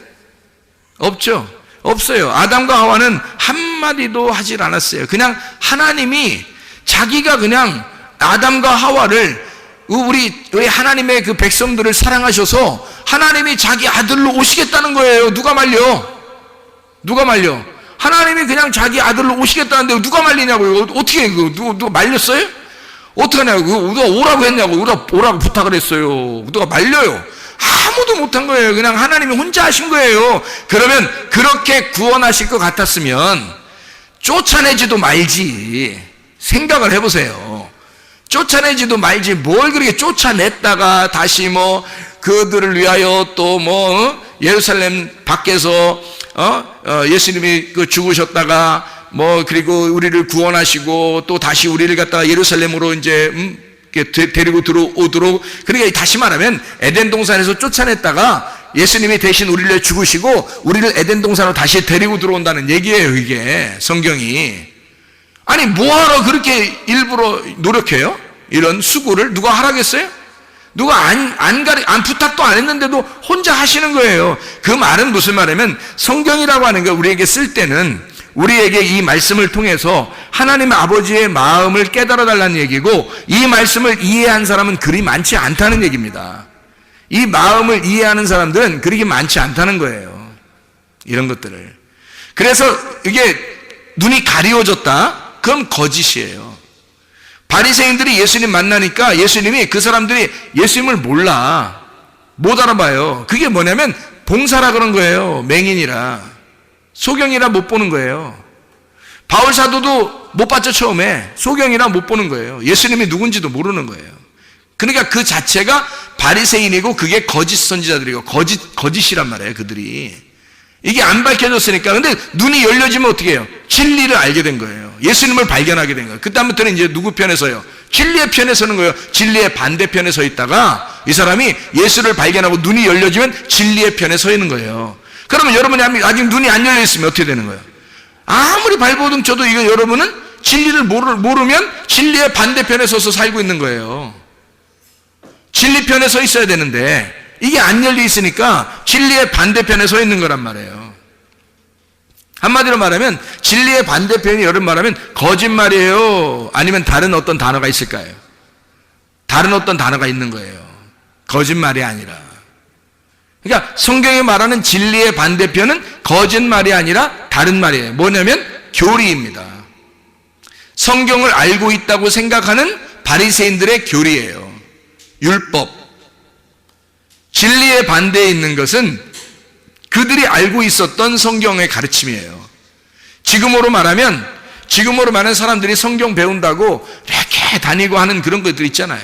S1: 없죠? 없어요. 아담과 하와는 한마디도 하질 않았어요. 그냥 하나님이 자기가 그냥 아담과 하와를 우리 하나님의 그 백성들을 사랑하셔서 하나님이 자기 아들로 오시겠다는 거예요. 누가 말려? 누가 말려? 하나님이 그냥 자기 아들로 오시겠다는데 누가 말리냐고요? 어떻게 누가 말렸어요? 어떡하냐고. 누가 오라고 했냐고. 오라고 부탁을 했어요. 누가 말려요? 아무도 못한 거예요. 그냥 하나님이 혼자 하신 거예요. 그러면 그렇게 구원하실 것 같았으면 쫓아내지도 말지. 생각을 해보세요. 쫓아내지도 말지. 뭘 그렇게 쫓아냈다가 다시 뭐 그들을 위하여 또 뭐 예루살렘 밖에서 예수님이 죽으셨다가 뭐 그리고 우리를 구원하시고 또 다시 우리를 갖다가 예루살렘으로 이제 데리고 들어오도록, 그러니까 다시 말하면 에덴 동산에서 쫓아냈다가 예수님이 대신 우리를 위해 죽으시고 우리를 에덴 동산으로 다시 데리고 들어온다는 얘기예요. 이게 성경이. 아니, 뭐하러 그렇게 일부러 노력해요? 이런 수고를 누가 하라겠어요? 누가 안 부탁도 안 했는데도 혼자 하시는 거예요. 그 말은 무슨 말이냐면, 성경이라고 하는 거 우리에게 쓸 때는 우리에게 이 말씀을 통해서 하나님 아버지의 마음을 깨달아 달라는 얘기고, 이 말씀을 이해한 사람은 그리 많지 않다는 얘기입니다. 이 마음을 이해하는 사람들은 그렇게 많지 않다는 거예요. 이런 것들을. 그래서 이게 눈이 가리워졌다? 그럼 거짓이에요. 바리새인들이 예수님 만나니까 예수님이, 그 사람들이 예수님을 몰라. 못 알아봐요. 그게 뭐냐면 봉사라 그런 거예요. 맹인이라. 소경이라 못 보는 거예요. 바울 사도도 못 봤죠, 처음에. 소경이라 못 보는 거예요. 예수님이 누군지도 모르는 거예요. 그러니까 그 자체가 바리새인이고 그게 거짓 선지자들이고 거짓이란 말이에요, 그들이. 이게 안 밝혀졌으니까. 근데 눈이 열려지면 어떻게 해요? 진리를 알게 된 거예요. 예수님을 발견하게 된 거예요. 그다음부터는 이제 누구 편에 서요? 진리의 편에 서는 거예요. 진리의 반대편에 서 있다가 이 사람이 예수를 발견하고 눈이 열려지면 진리의 편에 서 있는 거예요. 그러면 여러분이 아직 눈이 안 열려 있으면 어떻게 되는 거예요? 아무리 발버둥 쳐도 이거 여러분은 진리를 모르면 진리의 반대편에 서서 살고 있는 거예요. 진리 편에 서 있어야 되는데 이게 안 열려 있으니까 진리의 반대편에 서 있는 거란 말이에요. 한마디로 말하면 진리의 반대편이 여러분 말하면 거짓말이에요? 아니면 다른 어떤 단어가 있을까요? 다른 어떤 단어가 있는 거예요. 거짓말이 아니라. 그러니까 성경이 말하는 진리의 반대편은 거짓말이 아니라 다른 말이에요. 뭐냐면 교리입니다. 성경을 알고 있다고 생각하는 바리새인들의 교리예요. 율법. 진리의 반대에 있는 것은 그들이 알고 있었던 성경의 가르침이에요. 지금으로 말하면 사람들이 성경 배운다고 이렇게 다니고 하는 그런 것들 있잖아요.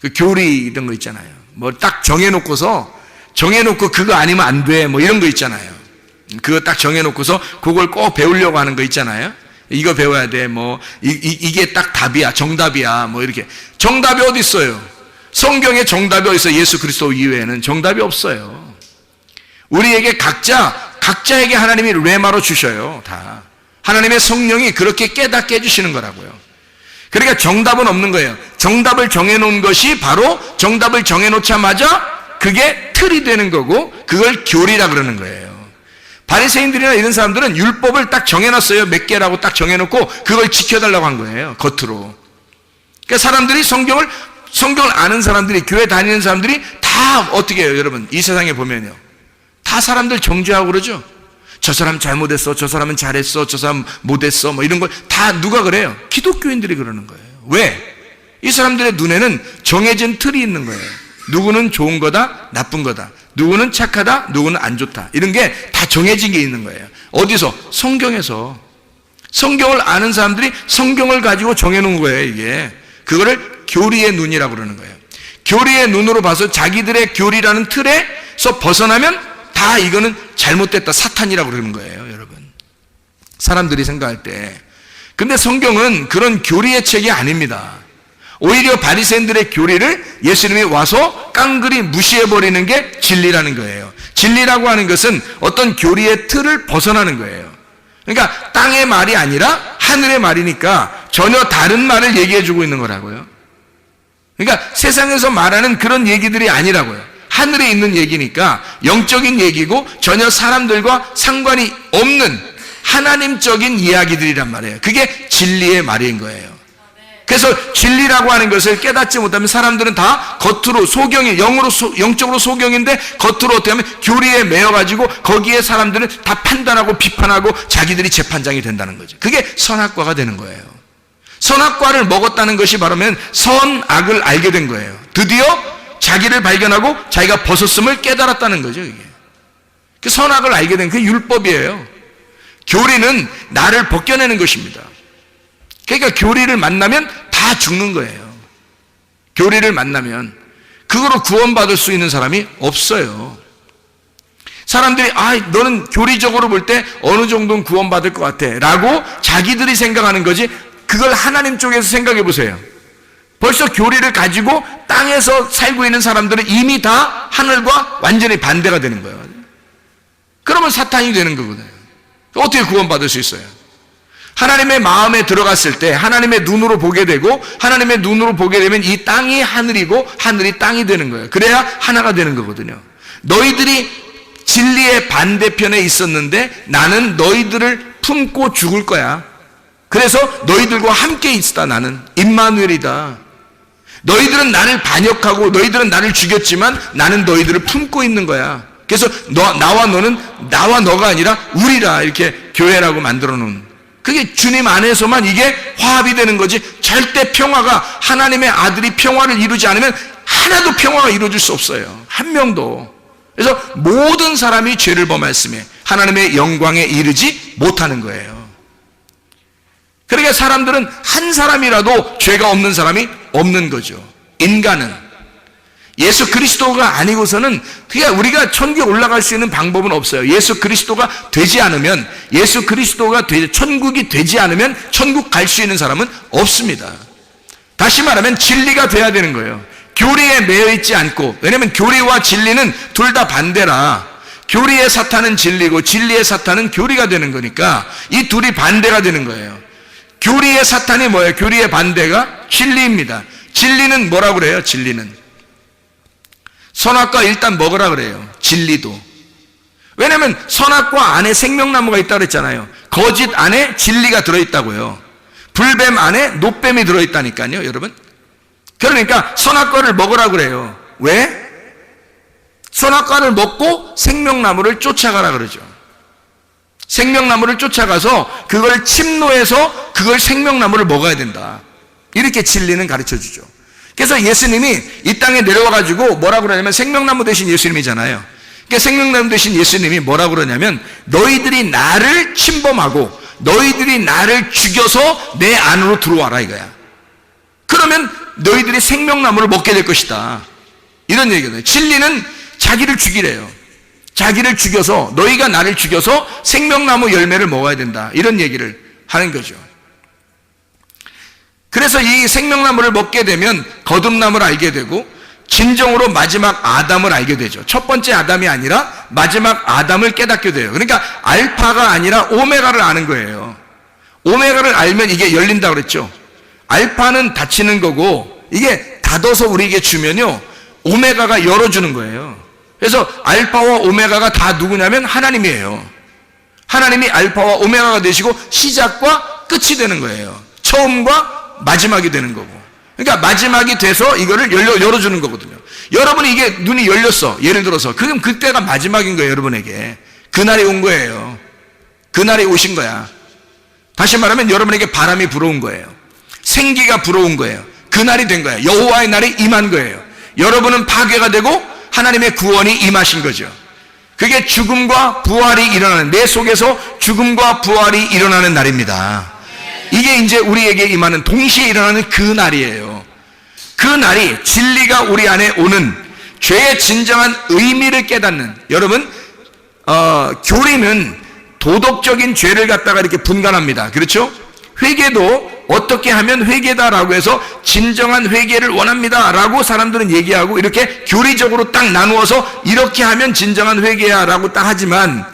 S1: 그 교리 이런 거 있잖아요. 뭐 딱 정해놓고 그거 아니면 안 돼. 뭐 이런 거 있잖아요. 그거 딱 정해놓고서 그걸 꼭 배우려고 하는 거 있잖아요. 이거 배워야 돼. 뭐 이게 딱 답이야. 정답이야. 뭐 이렇게. 정답이 어디 있어요? 성경에 정답이 어디 있어요? 예수 그리스도 이외에는 정답이 없어요. 우리에게 각자에게 하나님이 레마로 주셔요. 다. 하나님의 성령이 그렇게 깨닫게 해주시는 거라고요. 그러니까 정답은 없는 거예요. 정답을 정해놓은 것이 바로 정답을 정해놓자마자 그게 틀이 되는 거고 그걸 교리라 그러는 거예요. 바리새인들이나 이런 사람들은 율법을 딱 정해놨어요. 몇 개라고 딱 정해놓고 그걸 지켜달라고 한 거예요. 겉으로. 그러니까 사람들이 성경을 아는 사람들이, 교회 다니는 사람들이 다 어떻게 해요, 여러분? 이 세상에 보면요. 다 사람들 정죄하고 그러죠. 저 사람 잘못했어, 저 사람은 잘했어, 저 사람 못했어, 뭐 이런 걸 다 누가 그래요? 기독교인들이 그러는 거예요. 왜? 이 사람들의 눈에는 정해진 틀이 있는 거예요. 누구는 좋은 거다, 나쁜 거다. 누구는 착하다, 누구는 안 좋다. 이런 게 다 정해진 게 있는 거예요. 어디서? 성경에서. 성경을 아는 사람들이 성경을 가지고 정해놓은 거예요, 이게. 그거를 교리의 눈이라고 그러는 거예요. 교리의 눈으로 봐서 자기들의 교리라는 틀에서 벗어나면 다 이거는 잘못됐다, 사탄이라고 그러는 거예요, 여러분. 사람들이 생각할 때. 근데 성경은 그런 교리의 책이 아닙니다. 오히려 바리새인들의 교리를 예수님이 와서 깡그리 무시해버리는 게 진리라는 거예요. 진리라고 하는 것은 어떤 교리의 틀을 벗어나는 거예요. 그러니까 땅의 말이 아니라 하늘의 말이니까 전혀 다른 말을 얘기해주고 있는 거라고요. 그러니까 세상에서 말하는 그런 얘기들이 아니라고요. 하늘에 있는 얘기니까 영적인 얘기고 전혀 사람들과 상관이 없는 하나님적인 이야기들이란 말이에요. 그게 진리의 말인 거예요. 그래서 진리라고 하는 것을 깨닫지 못하면 사람들은 다 겉으로 소경이, 영적으로 소경인데 겉으로 어떻게 하면 교리에 매여가지고 거기에 사람들은 다 판단하고 비판하고 자기들이 재판장이 된다는 거죠. 그게 선악과가 되는 거예요. 선악과를 먹었다는 것이 바로면 선악을 알게 된 거예요. 드디어 자기를 발견하고 자기가 벗었음을 깨달았다는 거죠, 이게. 그 선악을 알게 된 그 율법이에요. 교리는 나를 벗겨내는 것입니다. 그러니까 교리를 만나면 다 죽는 거예요. 교리를 만나면 그거로 구원받을 수 있는 사람이 없어요. 사람들이 너는 교리적으로 볼 때 어느 정도는 구원받을 것 같아 라고 자기들이 생각하는 거지, 그걸 하나님 쪽에서 생각해 보세요. 벌써 교리를 가지고 땅에서 살고 있는 사람들은 이미 다 하늘과 완전히 반대가 되는 거예요. 그러면 사탄이 되는 거거든요. 어떻게 구원받을 수 있어요? 하나님의 마음에 들어갔을 때 하나님의 눈으로 보게 되고, 하나님의 눈으로 보게 되면 이 땅이 하늘이고 하늘이 땅이 되는 거예요. 그래야 하나가 되는 거거든요. 너희들이 진리의 반대편에 있었는데 나는 너희들을 품고 죽을 거야. 그래서 너희들과 함께 있다. 나는 임마누엘이다. 너희들은 나를 반역하고 너희들은 나를 죽였지만 나는 너희들을 품고 있는 거야. 그래서 나와 너는 나와 너가 아니라 우리라, 이렇게 교회라고 만들어 놓은, 그게 주님 안에서만 이게 화합이 되는 거지. 절대 평화가, 하나님의 아들이 평화를 이루지 않으면 하나도 평화가 이루어질 수 없어요. 한 명도. 그래서 모든 사람이 죄를 범했음에 하나님의 영광에 이르지 못하는 거예요. 그러니까 사람들은 한 사람이라도 죄가 없는 사람이 없는 거죠. 인간은 예수 그리스도가 아니고서는 그냥 우리가 천국에 올라갈 수 있는 방법은 없어요. 예수 그리스도가 되지 않으면, 예수 그리스도가 천국이 되지 않으면 천국 갈 수 있는 사람은 없습니다. 다시 말하면 진리가 돼야 되는 거예요. 교리에 매여 있지 않고, 왜냐하면 교리와 진리는 둘 다 반대라. 교리의 사탄은 진리고 진리의 사탄은 교리가 되는 거니까 이 둘이 반대가 되는 거예요. 교리의 사탄이 뭐예요? 교리의 반대가 진리입니다. 진리는 뭐라고 그래요? 진리는 선악과 일단 먹으라 그래요. 진리도. 왜냐하면 선악과 안에 생명나무가 있다고 그랬잖아요. 거짓 안에 진리가 들어있다고요. 불뱀 안에 노뱀이 들어있다니까요, 여러분. 그러니까 선악과를 먹으라 그래요. 왜? 선악과를 먹고 생명나무를 쫓아가라 그러죠. 생명나무를 쫓아가서 그걸 침노해서 그걸 생명나무를 먹어야 된다. 이렇게 진리는 가르쳐주죠. 그래서 예수님이 이 땅에 내려와가지고 뭐라고 그러냐면 생명나무 대신 예수님이잖아요. 그러니까 생명나무 대신 예수님이 뭐라고 그러냐면 너희들이 나를 침범하고 너희들이 나를 죽여서 내 안으로 들어와라 이거야. 그러면 너희들이 생명나무를 먹게 될 것이다. 이런 얘기거든요. 진리는 자기를 죽이래요. 자기를 죽여서, 너희가 나를 죽여서 생명나무 열매를 먹어야 된다. 이런 얘기를 하는 거죠. 그래서 이 생명나무를 먹게 되면 거듭남을 알게 되고 진정으로 마지막 아담을 알게 되죠. 첫 번째 아담이 아니라 마지막 아담을 깨닫게 돼요. 그러니까 알파가 아니라 오메가를 아는 거예요. 오메가를 알면 이게 열린다고 그랬죠. 알파는 닫히는 거고 이게 닫아서 우리에게 주면요 오메가가 열어주는 거예요. 그래서 알파와 오메가가 다 누구냐면 하나님이에요. 하나님이 알파와 오메가가 되시고 시작과 끝이 되는 거예요. 처음과 마지막이 되는 거고. 그러니까 마지막이 돼서 이거를 열어주는 거거든요. 여러분이 이게 눈이 열렸어. 예를 들어서. 그럼 그때가 마지막인 거예요, 여러분에게. 그날이 온 거예요. 그날이 오신 거야. 다시 말하면 여러분에게 바람이 불어온 거예요. 생기가 불어온 거예요. 그날이 된 거예요. 여호와의 날이 임한 거예요. 여러분은 파괴가 되고 하나님의 구원이 임하신 거죠. 그게 죽음과 부활이 일어나는, 내 속에서 죽음과 부활이 일어나는 날입니다. 이게 이제 우리에게 임하는, 동시에 일어나는 그 날이에요. 그 날이 진리가 우리 안에 오는, 죄의 진정한 의미를 깨닫는, 여러분 교리는 도덕적인 죄를 갖다가 이렇게 분간합니다. 그렇죠? 회개도 어떻게 하면 회개다라고 해서 진정한 회개를 원합니다 라고 사람들은 얘기하고 이렇게 교리적으로 딱 나누어서 이렇게 하면 진정한 회개야 라고 딱 하지만,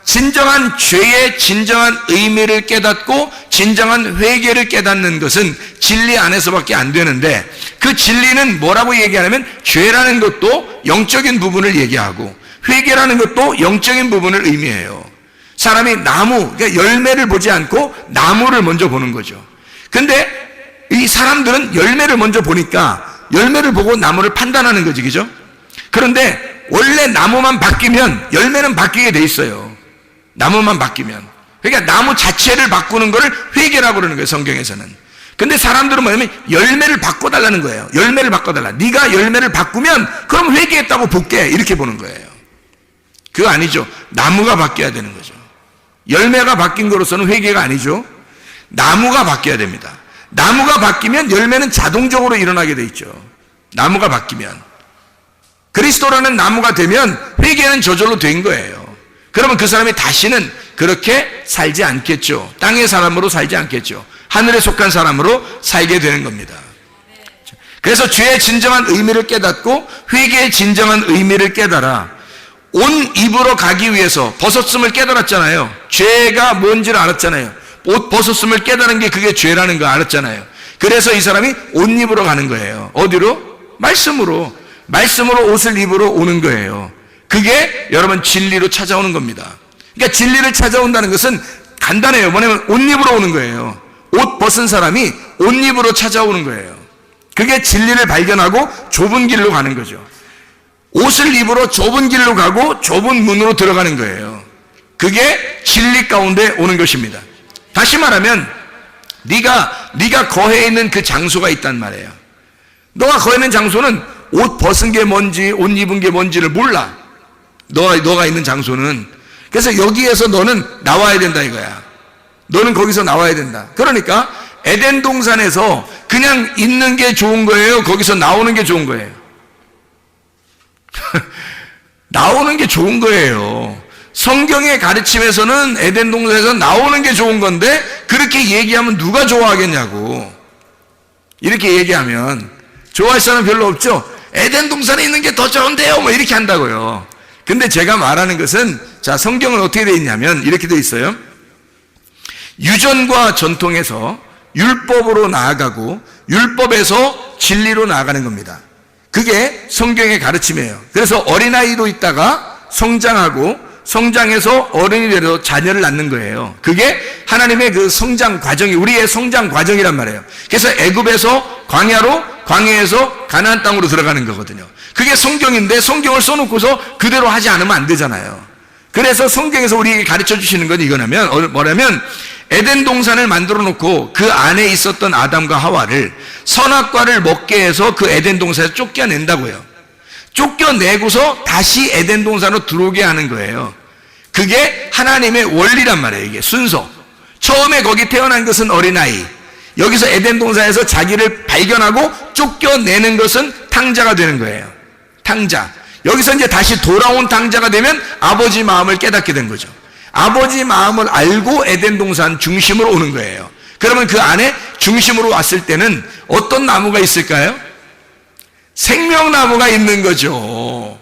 S1: 진정한 죄의 진정한 의미를 깨닫고 진정한 회개를 깨닫는 것은 진리 안에서밖에 안 되는데, 그 진리는 뭐라고 얘기하냐면 죄라는 것도 영적인 부분을 얘기하고 회개라는 것도 영적인 부분을 의미해요. 사람이 나무, 그러니까 열매를 보지 않고 나무를 먼저 보는 거죠. 근데 이 사람들은 열매를 먼저 보니까 열매를 보고 나무를 판단하는 거지, 그죠? 그런데 원래 나무만 바뀌면 열매는 바뀌게 돼 있어요. 나무만 바뀌면. 그러니까 나무 자체를 바꾸는 거를 회개라고 그러는 거예요, 성경에서는. 근데 사람들은 뭐냐면 열매를 바꿔달라는 거예요. 열매를 바꿔달라. 네가 열매를 바꾸면 그럼 회개했다고 볼게, 이렇게 보는 거예요. 그거 아니죠. 나무가 바뀌어야 되는 거죠. 열매가 바뀐 거로서는 회개가 아니죠. 나무가 바뀌어야 됩니다. 나무가 바뀌면 열매는 자동적으로 일어나게 돼 있죠. 나무가 바뀌면. 그리스도라는 나무가 되면 회개는 저절로 된 거예요. 그러면 그 사람이 다시는 그렇게 살지 않겠죠. 땅의 사람으로 살지 않겠죠. 하늘에 속한 사람으로 살게 되는 겁니다. 그래서 죄의 진정한 의미를 깨닫고 회개의 진정한 의미를 깨달아 온 입으로 가기 위해서, 벗었음을 깨달았잖아요. 죄가 뭔지를 알았잖아요. 옷 벗었음을 깨달은 게 그게 죄라는 거 알았잖아요. 그래서 이 사람이 옷 입으로 가는 거예요. 어디로? 말씀으로. 말씀으로 옷을 입으러 오는 거예요. 그게 여러분 진리로 찾아오는 겁니다. 그러니까 진리를 찾아온다는 것은 간단해요. 뭐냐면 옷 입으러 오는 거예요. 옷 벗은 사람이 옷 입으로 찾아오는 거예요. 그게 진리를 발견하고 좁은 길로 가는 거죠. 옷을 입으러 좁은 길로 가고 좁은 문으로 들어가는 거예요. 그게 진리 가운데 오는 것입니다. 다시 말하면 네가 거해 있는 그 장소가 있단 말이에요. 너가 거해 있는 장소는 옷 벗은 게 뭔지 옷 입은 게 뭔지를 몰라. 너가 있는 장소는. 그래서 여기에서 너는 나와야 된다 이거야. 너는 거기서 나와야 된다. 그러니까 에덴 동산에서 그냥 있는 게 좋은 거예요? 거기서 나오는 게 좋은 거예요? 나오는 게 좋은 거예요. 성경의 가르침에서는 에덴 동산에서 나오는 게 좋은 건데 그렇게 얘기하면 누가 좋아하겠냐고. 이렇게 얘기하면 좋아할 사람 별로 없죠. 에덴 동산에 있는 게 더 좋은데요 뭐 이렇게 한다고요. 근데 제가 말하는 것은, 자, 성경은 어떻게 되어 있냐면 이렇게 되어 있어요. 유전과 전통에서 율법으로 나아가고 율법에서 진리로 나아가는 겁니다. 그게 성경의 가르침이에요. 그래서 어린아이로 있다가 성장하고 성장해서 어른이 되어 자녀를 낳는 거예요. 그게 하나님의 그 성장 과정이 우리의 성장 과정이란 말이에요. 그래서 애굽에서 광야로, 광야에서 가나안 땅으로 들어가는 거거든요. 그게 성경인데 성경을 써놓고서 그대로 하지 않으면 안 되잖아요. 그래서 성경에서 우리에게 가르쳐 주시는 건 이거냐면, 뭐냐면 에덴 동산을 만들어 놓고 그 안에 있었던 아담과 하와를 선악과를 먹게 해서 그 에덴 동산에서 쫓겨낸다고요. 쫓겨내고서 다시 에덴 동산으로 들어오게 하는 거예요. 그게 하나님의 원리란 말이에요. 이게 순서. 처음에 거기 태어난 것은 어린아이, 여기서 에덴 동산에서 자기를 발견하고 쫓겨내는 것은 탕자가 되는 거예요. 탕자. 여기서 이제 다시 돌아온 탕자가 되면 아버지 마음을 깨닫게 된 거죠. 아버지 마음을 알고 에덴 동산 중심으로 오는 거예요. 그러면 그 안에 중심으로 왔을 때는 어떤 나무가 있을까요? 생명나무가 있는 거죠.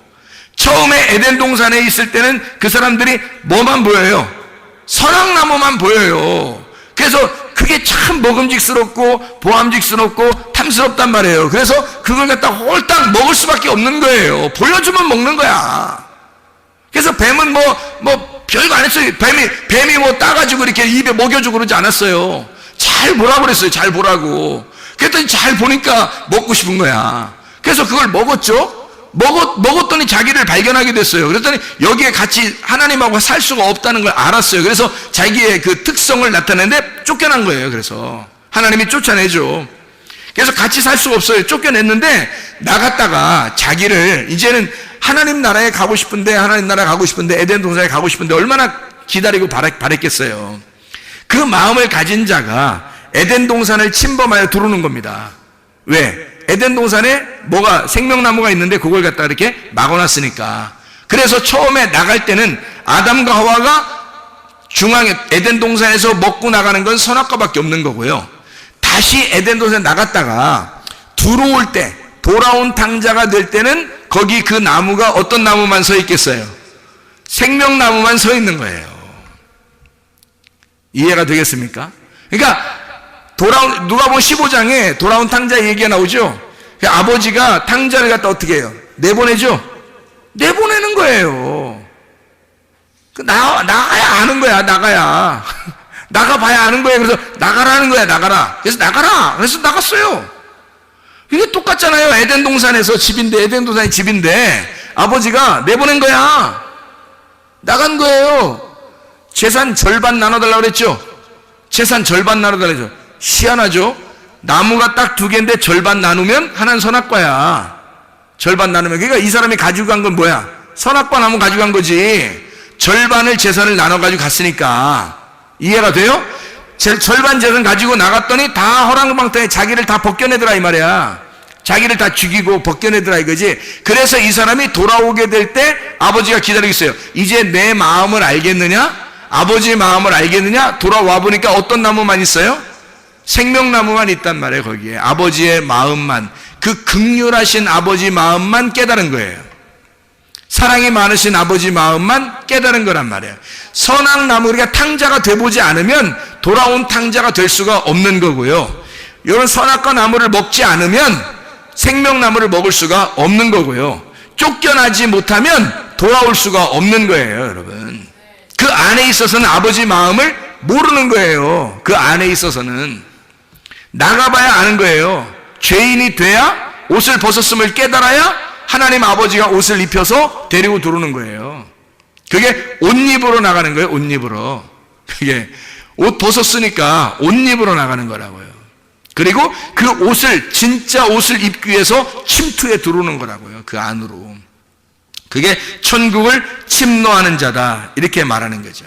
S1: 처음에 에덴 동산에 있을 때는 그 사람들이 뭐만 보여요? 선악나무만 보여요. 그래서 그게 참 먹음직스럽고 보암직스럽고 탐스럽단 말이에요. 그래서 그걸 갖다 홀딱 먹을 수밖에 없는 거예요. 보여주면 먹는 거야. 그래서 뱀은 뭐 별거 안 했어요. 뱀이 뭐 따가지고 이렇게 입에 먹여주고 그러지 않았어요. 잘 보라고 그랬어요. 잘 보라고. 그랬더니 잘 보니까 먹고 싶은 거야. 그래서 그걸 먹었죠. 먹었더니 자기를 발견하게 됐어요. 그랬더니 여기에 같이 하나님하고 살 수가 없다는 걸 알았어요. 그래서 자기의 그 특성을 나타내는데 쫓겨난 거예요. 그래서 하나님이 쫓아내죠. 그래서 같이 살 수가 없어요. 쫓겨냈는데 나갔다가 자기를 이제는 하나님 나라에 가고 싶은데, 하나님 나라에 가고 싶은데, 에덴 동산에 가고 싶은데 얼마나 기다리고 바랬겠어요. 그 마음을 가진 자가 에덴 동산을 침범하여 들어오는 겁니다. 왜? 에덴 동산에 뭐가 생명나무가 있는데 그걸 갖다 이렇게 막아놨으니까. 그래서 처음에 나갈 때는 아담과 하와가 중앙에 에덴 동산에서 먹고 나가는 건 선악과밖에 없는 거고요. 다시 에덴 동산에 나갔다가 들어올 때, 돌아온 탕자가 될 때는 거기 그 나무가 어떤 나무만 서 있겠어요? 생명나무만 서 있는 거예요. 이해가 되겠습니까? 그러니까 누가복음 15장에 돌아온 탕자 얘기가 나오죠. 아버지가 탕자를 갖다 어떻게 해요? 내보내죠. 내보내는 거예요. 나가야 아는 거야. 나가야 나가봐야 아는 거예요. 그래서 나가라는 거야. 나가라. 그래서 나가라. 그래서 나갔어요. 이게 똑같잖아요. 에덴 동산에서 집인데, 에덴 동산이 집인데 아버지가 내보낸 거야. 나간 거예요. 재산 절반 나눠달라고 그랬죠. 재산 절반 나눠달라고 그랬죠. 희한하죠. 나무가 딱 2개인데 절반 나누면 하나는 선악과야. 절반 나누면. 그러니까 이 사람이 가지고 간 건 뭐야? 선악과 나무 가지고 간 거지. 절반을 재산을 나눠가지고 갔으니까. 이해가 돼요? 절반 재산 가지고 나갔더니 다 허랑방탕에 자기를 다 벗겨내더라 이 말이야. 자기를 다 죽이고 벗겨내더라 이거지. 그래서 이 사람이 돌아오게 될 때 아버지가 기다리고 있어요. 이제 내 마음을 알겠느냐? 아버지의 마음을 알겠느냐? 돌아와 보니까 어떤 나무만 있어요? 생명나무만 있단 말이에요. 거기에 아버지의 마음만, 그 긍휼하신 아버지 마음만 깨달은 거예요. 사랑이 많으신 아버지 마음만 깨달은 거란 말이에요. 선악 나무, 우리가 탕자가 돼보지 않으면 돌아온 탕자가 될 수가 없는 거고요. 이런 선악과 나무를 먹지 않으면 생명나무를 먹을 수가 없는 거고요. 쫓겨나지 못하면 돌아올 수가 없는 거예요, 여러분. 그 안에 있어서는 아버지 마음을 모르는 거예요. 그 안에 있어서는 나가봐야 아는 거예요. 죄인이 돼야 옷을 벗었음을 깨달아야 하나님 아버지가 옷을 입혀서 데리고 들어오는 거예요. 그게 옷 입으로 나가는 거예요. 옷 입으로. 그게 옷 벗었으니까 옷 입으로 나가는 거라고요. 그리고 그 옷을, 진짜 옷을 입기 위해서 침투에 들어오는 거라고요. 그 안으로. 그게 천국을 침노하는 자다, 이렇게 말하는 거죠.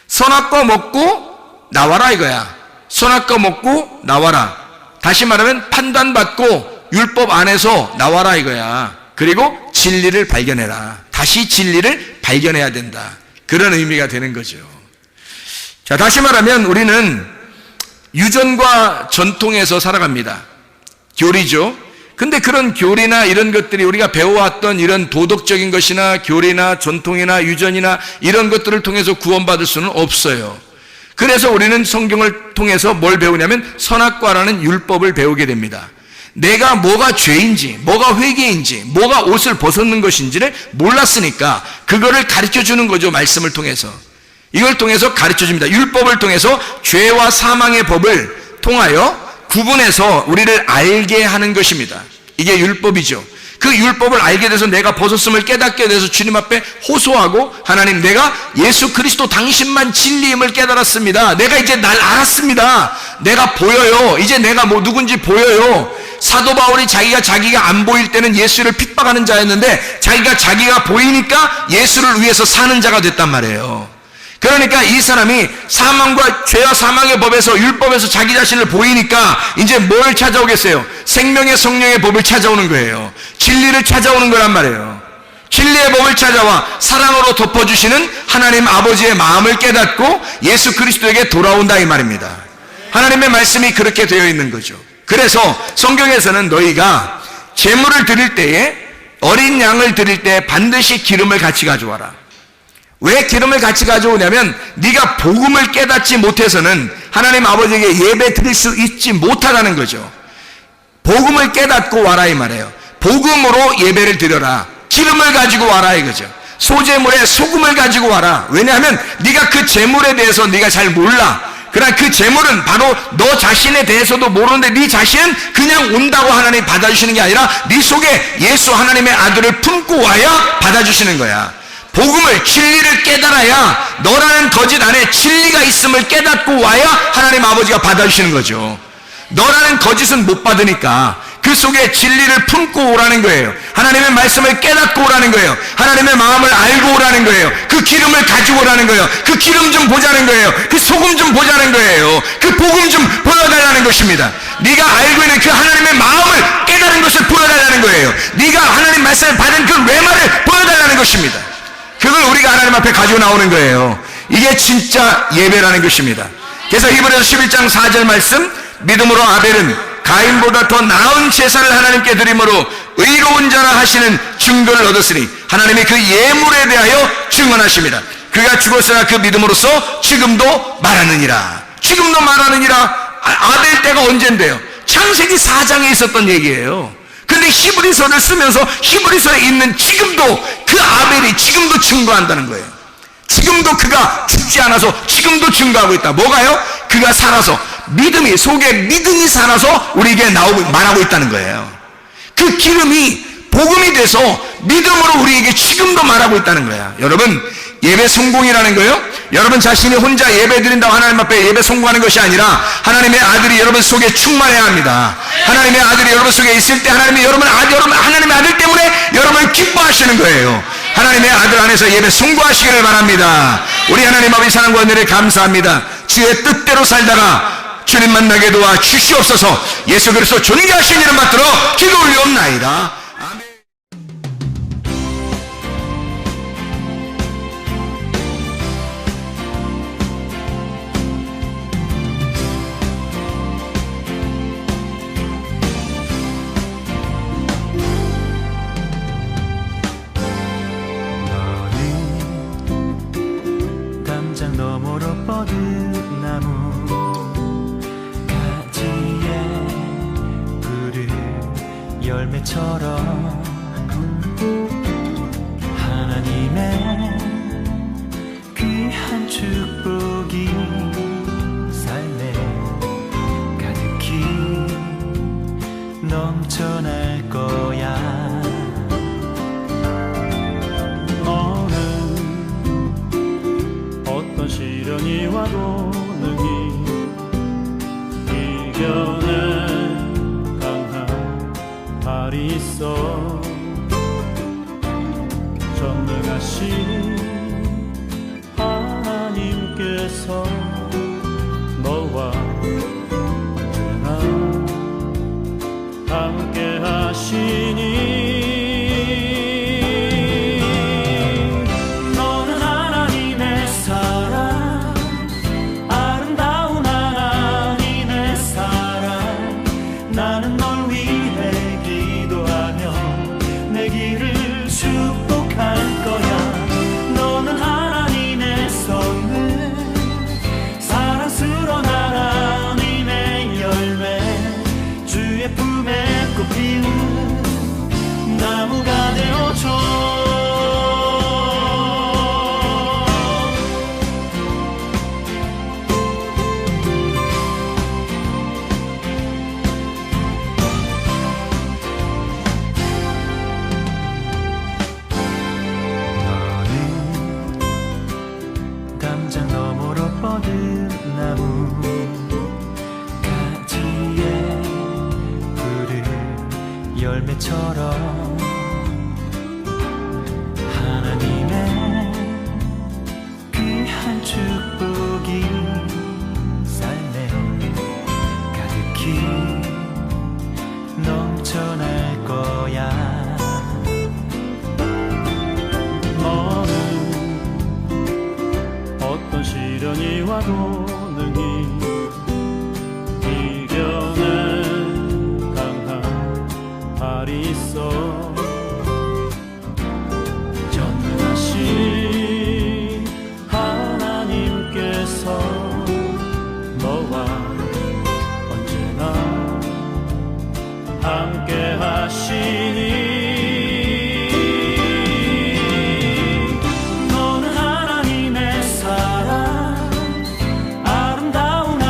S1: 선악과 먹고 나와라 이거야. 선악과 먹고 나와라. 다시 말하면 판단받고 율법 안에서 나와라 이거야. 그리고 진리를 발견해라. 다시 진리를 발견해야 된다. 그런 의미가 되는 거죠. 자, 다시 말하면 우리는 유전과 전통에서 살아갑니다. 교리죠. 근데 그런 교리나 이런 것들이 우리가 배워왔던 이런 도덕적인 것이나 교리나 전통이나 유전이나 이런 것들을 통해서 구원받을 수는 없어요. 그래서 우리는 성경을 통해서 뭘 배우냐면 선악과라는 율법을 배우게 됩니다. 내가 뭐가 죄인지, 뭐가 회개인지, 뭐가 옷을 벗었는 것인지를 몰랐으니까 그거를 가르쳐주는 거죠. 말씀을 통해서. 이걸 통해서 가르쳐줍니다. 율법을 통해서 죄와 사망의 법을 통하여 구분해서 우리를 알게 하는 것입니다. 이게 율법이죠. 그 율법을 알게 돼서 내가 벗었음을 깨닫게 돼서 주님 앞에 호소하고, 하나님, 내가 예수 그리스도 당신만 진리임을 깨달았습니다. 내가 이제 날 알았습니다. 내가 보여요. 이제 내가 뭐 누군지 보여요. 사도 바울이 자기가 안 보일 때는 예수를 핍박하는 자였는데 자기가 보이니까 예수를 위해서 사는 자가 됐단 말이에요. 그러니까 이 사람이 사망과 죄와 사망의 법에서, 율법에서 자기 자신을 보이니까 이제 뭘 찾아오겠어요? 생명의 성령의 법을 찾아오는 거예요. 진리를 찾아오는 거란 말이에요. 진리의 법을 찾아와 사랑으로 덮어주시는 하나님 아버지의 마음을 깨닫고 예수 그리스도에게 돌아온다 이 말입니다. 하나님의 말씀이 그렇게 되어 있는 거죠. 그래서 성경에서는 너희가 제물을 드릴 때에, 어린 양을 드릴 때 반드시 기름을 같이 가져와라. 왜 기름을 같이 가져오냐면 네가 복음을 깨닫지 못해서는 하나님 아버지에게 예배 드릴 수 있지 못하다는 거죠. 복음을 깨닫고 와라 이 말이에요. 복음으로 예배를 드려라. 기름을 가지고 와라 이거죠. 소제물에 소금을 가지고 와라. 왜냐하면 네가 그 제물에 대해서 네가 잘 몰라. 그러나 그 제물은 바로 너 자신에 대해서도 모르는데 네 자신은 그냥 온다고 하나님이 받아주시는 게 아니라 네 속에 예수 하나님의 아들을 품고 와야 받아주시는 거야. 복음을, 진리를 깨달아야, 너라는 거짓 안에 진리가 있음을 깨닫고 와야 하나님 아버지가 받아주시는 거죠. 너라는 거짓은 못 받으니까 그 속에 진리를 품고 오라는 거예요. 하나님의 말씀을 깨닫고 오라는 거예요. 하나님의 마음을 알고 오라는 거예요. 그 기름을 가지고 오라는 거예요. 그 기름 좀 보자는 거예요. 그 소금 좀 보자는 거예요. 그 복음 좀 보여달라는 것입니다. 네가 알고 있는 그 하나님의 마음을 깨달은 것을 보여달라는 거예요. 네가 하나님 말씀을 받은 그 레마를 보여달라는 것입니다. 그걸 우리가 하나님 앞에 가지고 나오는 거예요. 이게 진짜 예배라는 것입니다. 그래서 히브리서 11장 4절 말씀, 믿음으로 아벨은 가인보다 더 나은 제사를 하나님께 드림으로 의로운 자라 하시는 증거를 얻었으니 하나님이 그 예물에 대하여 증언하십니다. 그가 죽었으나 그 믿음으로써 지금도 말하느니라. 지금도 말하느니라. 아벨 때가 언젠데요? 창세기 4장에 있었던 얘기예요. 근데 히브리서를 쓰면서 히브리서에 있는 지금도 그 아벨이 지금도 증거한다는 거예요. 지금도 그가 죽지 않아서 지금도 증거하고 있다. 뭐가요? 그가 살아서 믿음이, 속에 믿음이 살아서 우리에게 말하고 있다는 거예요. 그 기름이 복음이 돼서 믿음으로 우리에게 지금도 말하고 있다는 거야. 여러분, 예배 성공이라는 거예요, 여러분 자신이 혼자 예배 드린다고 하나님 앞에 예배 성공하는 것이 아니라 하나님의 아들이 여러분 속에 충만해야 합니다. 하나님의 아들이 여러분 속에 있을 때 하나님의 하나님의 아들 때문에 여러분을 기뻐하시는 거예요. 하나님의 아들 안에서 예배 성공하시기를 바랍니다. 우리 하나님 아버지 사랑과 은혜를 감사합니다. 주의 뜻대로 살다가 주님 만나게 도와 주시옵소서. 예수 그리스도 존귀하신 이름 받들어 기도 올리옵나이다. 아멘.
S2: 담장 너머로 뻗은 나무 열매처럼 하나님의 귀한 축복이 삶에 가득히 넘쳐날 거야. 너는 어떤 시련이 와도 능히 이겨내 발이 있어. 전능하신 하나님께서 너와 언제나 함께 하시니 너는 하나님의 사랑, 아름다운 하나님의 사랑. 나는 널 위해 내 길을 축복할 거야. 너는 하나님의 선물, 사랑스러운 하나님의 열매, 주의 품에 꽃 피우는 나무가 되어줘. 담장 너머로 뻗은 나무 가지에 푸른 열매처럼 하나님의 귀한 축복이 삶에 가득히 넘쳐날 거야. 어떤 시련이 와도 능히 이겨낸 강한 발이 있어. 전능하신 하나님께서 너와 언제나 함께 하시니 너는 하나님의 사랑, 아름다운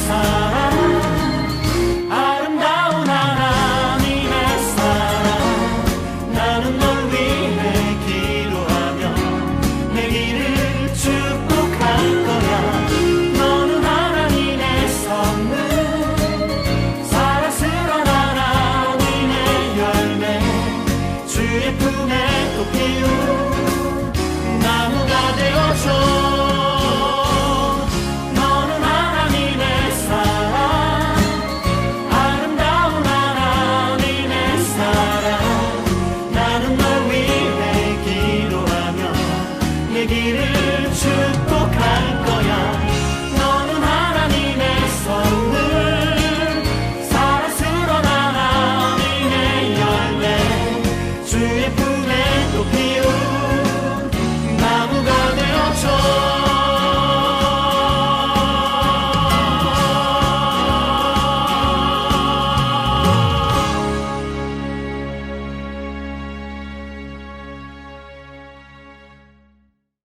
S2: 사랑 아름다운 하나님의 사랑 나는 널 위해 기도하며 내 길을 축복할 거야 너는 하나님의 선물 사랑스러운 하나님의 열매 주의 품에 또 피운 나무가 되어줘 너는 하나님의 사랑 아름다운 하나님의 사랑 나는 널 위해 기도하며 내 길을 축복할 거야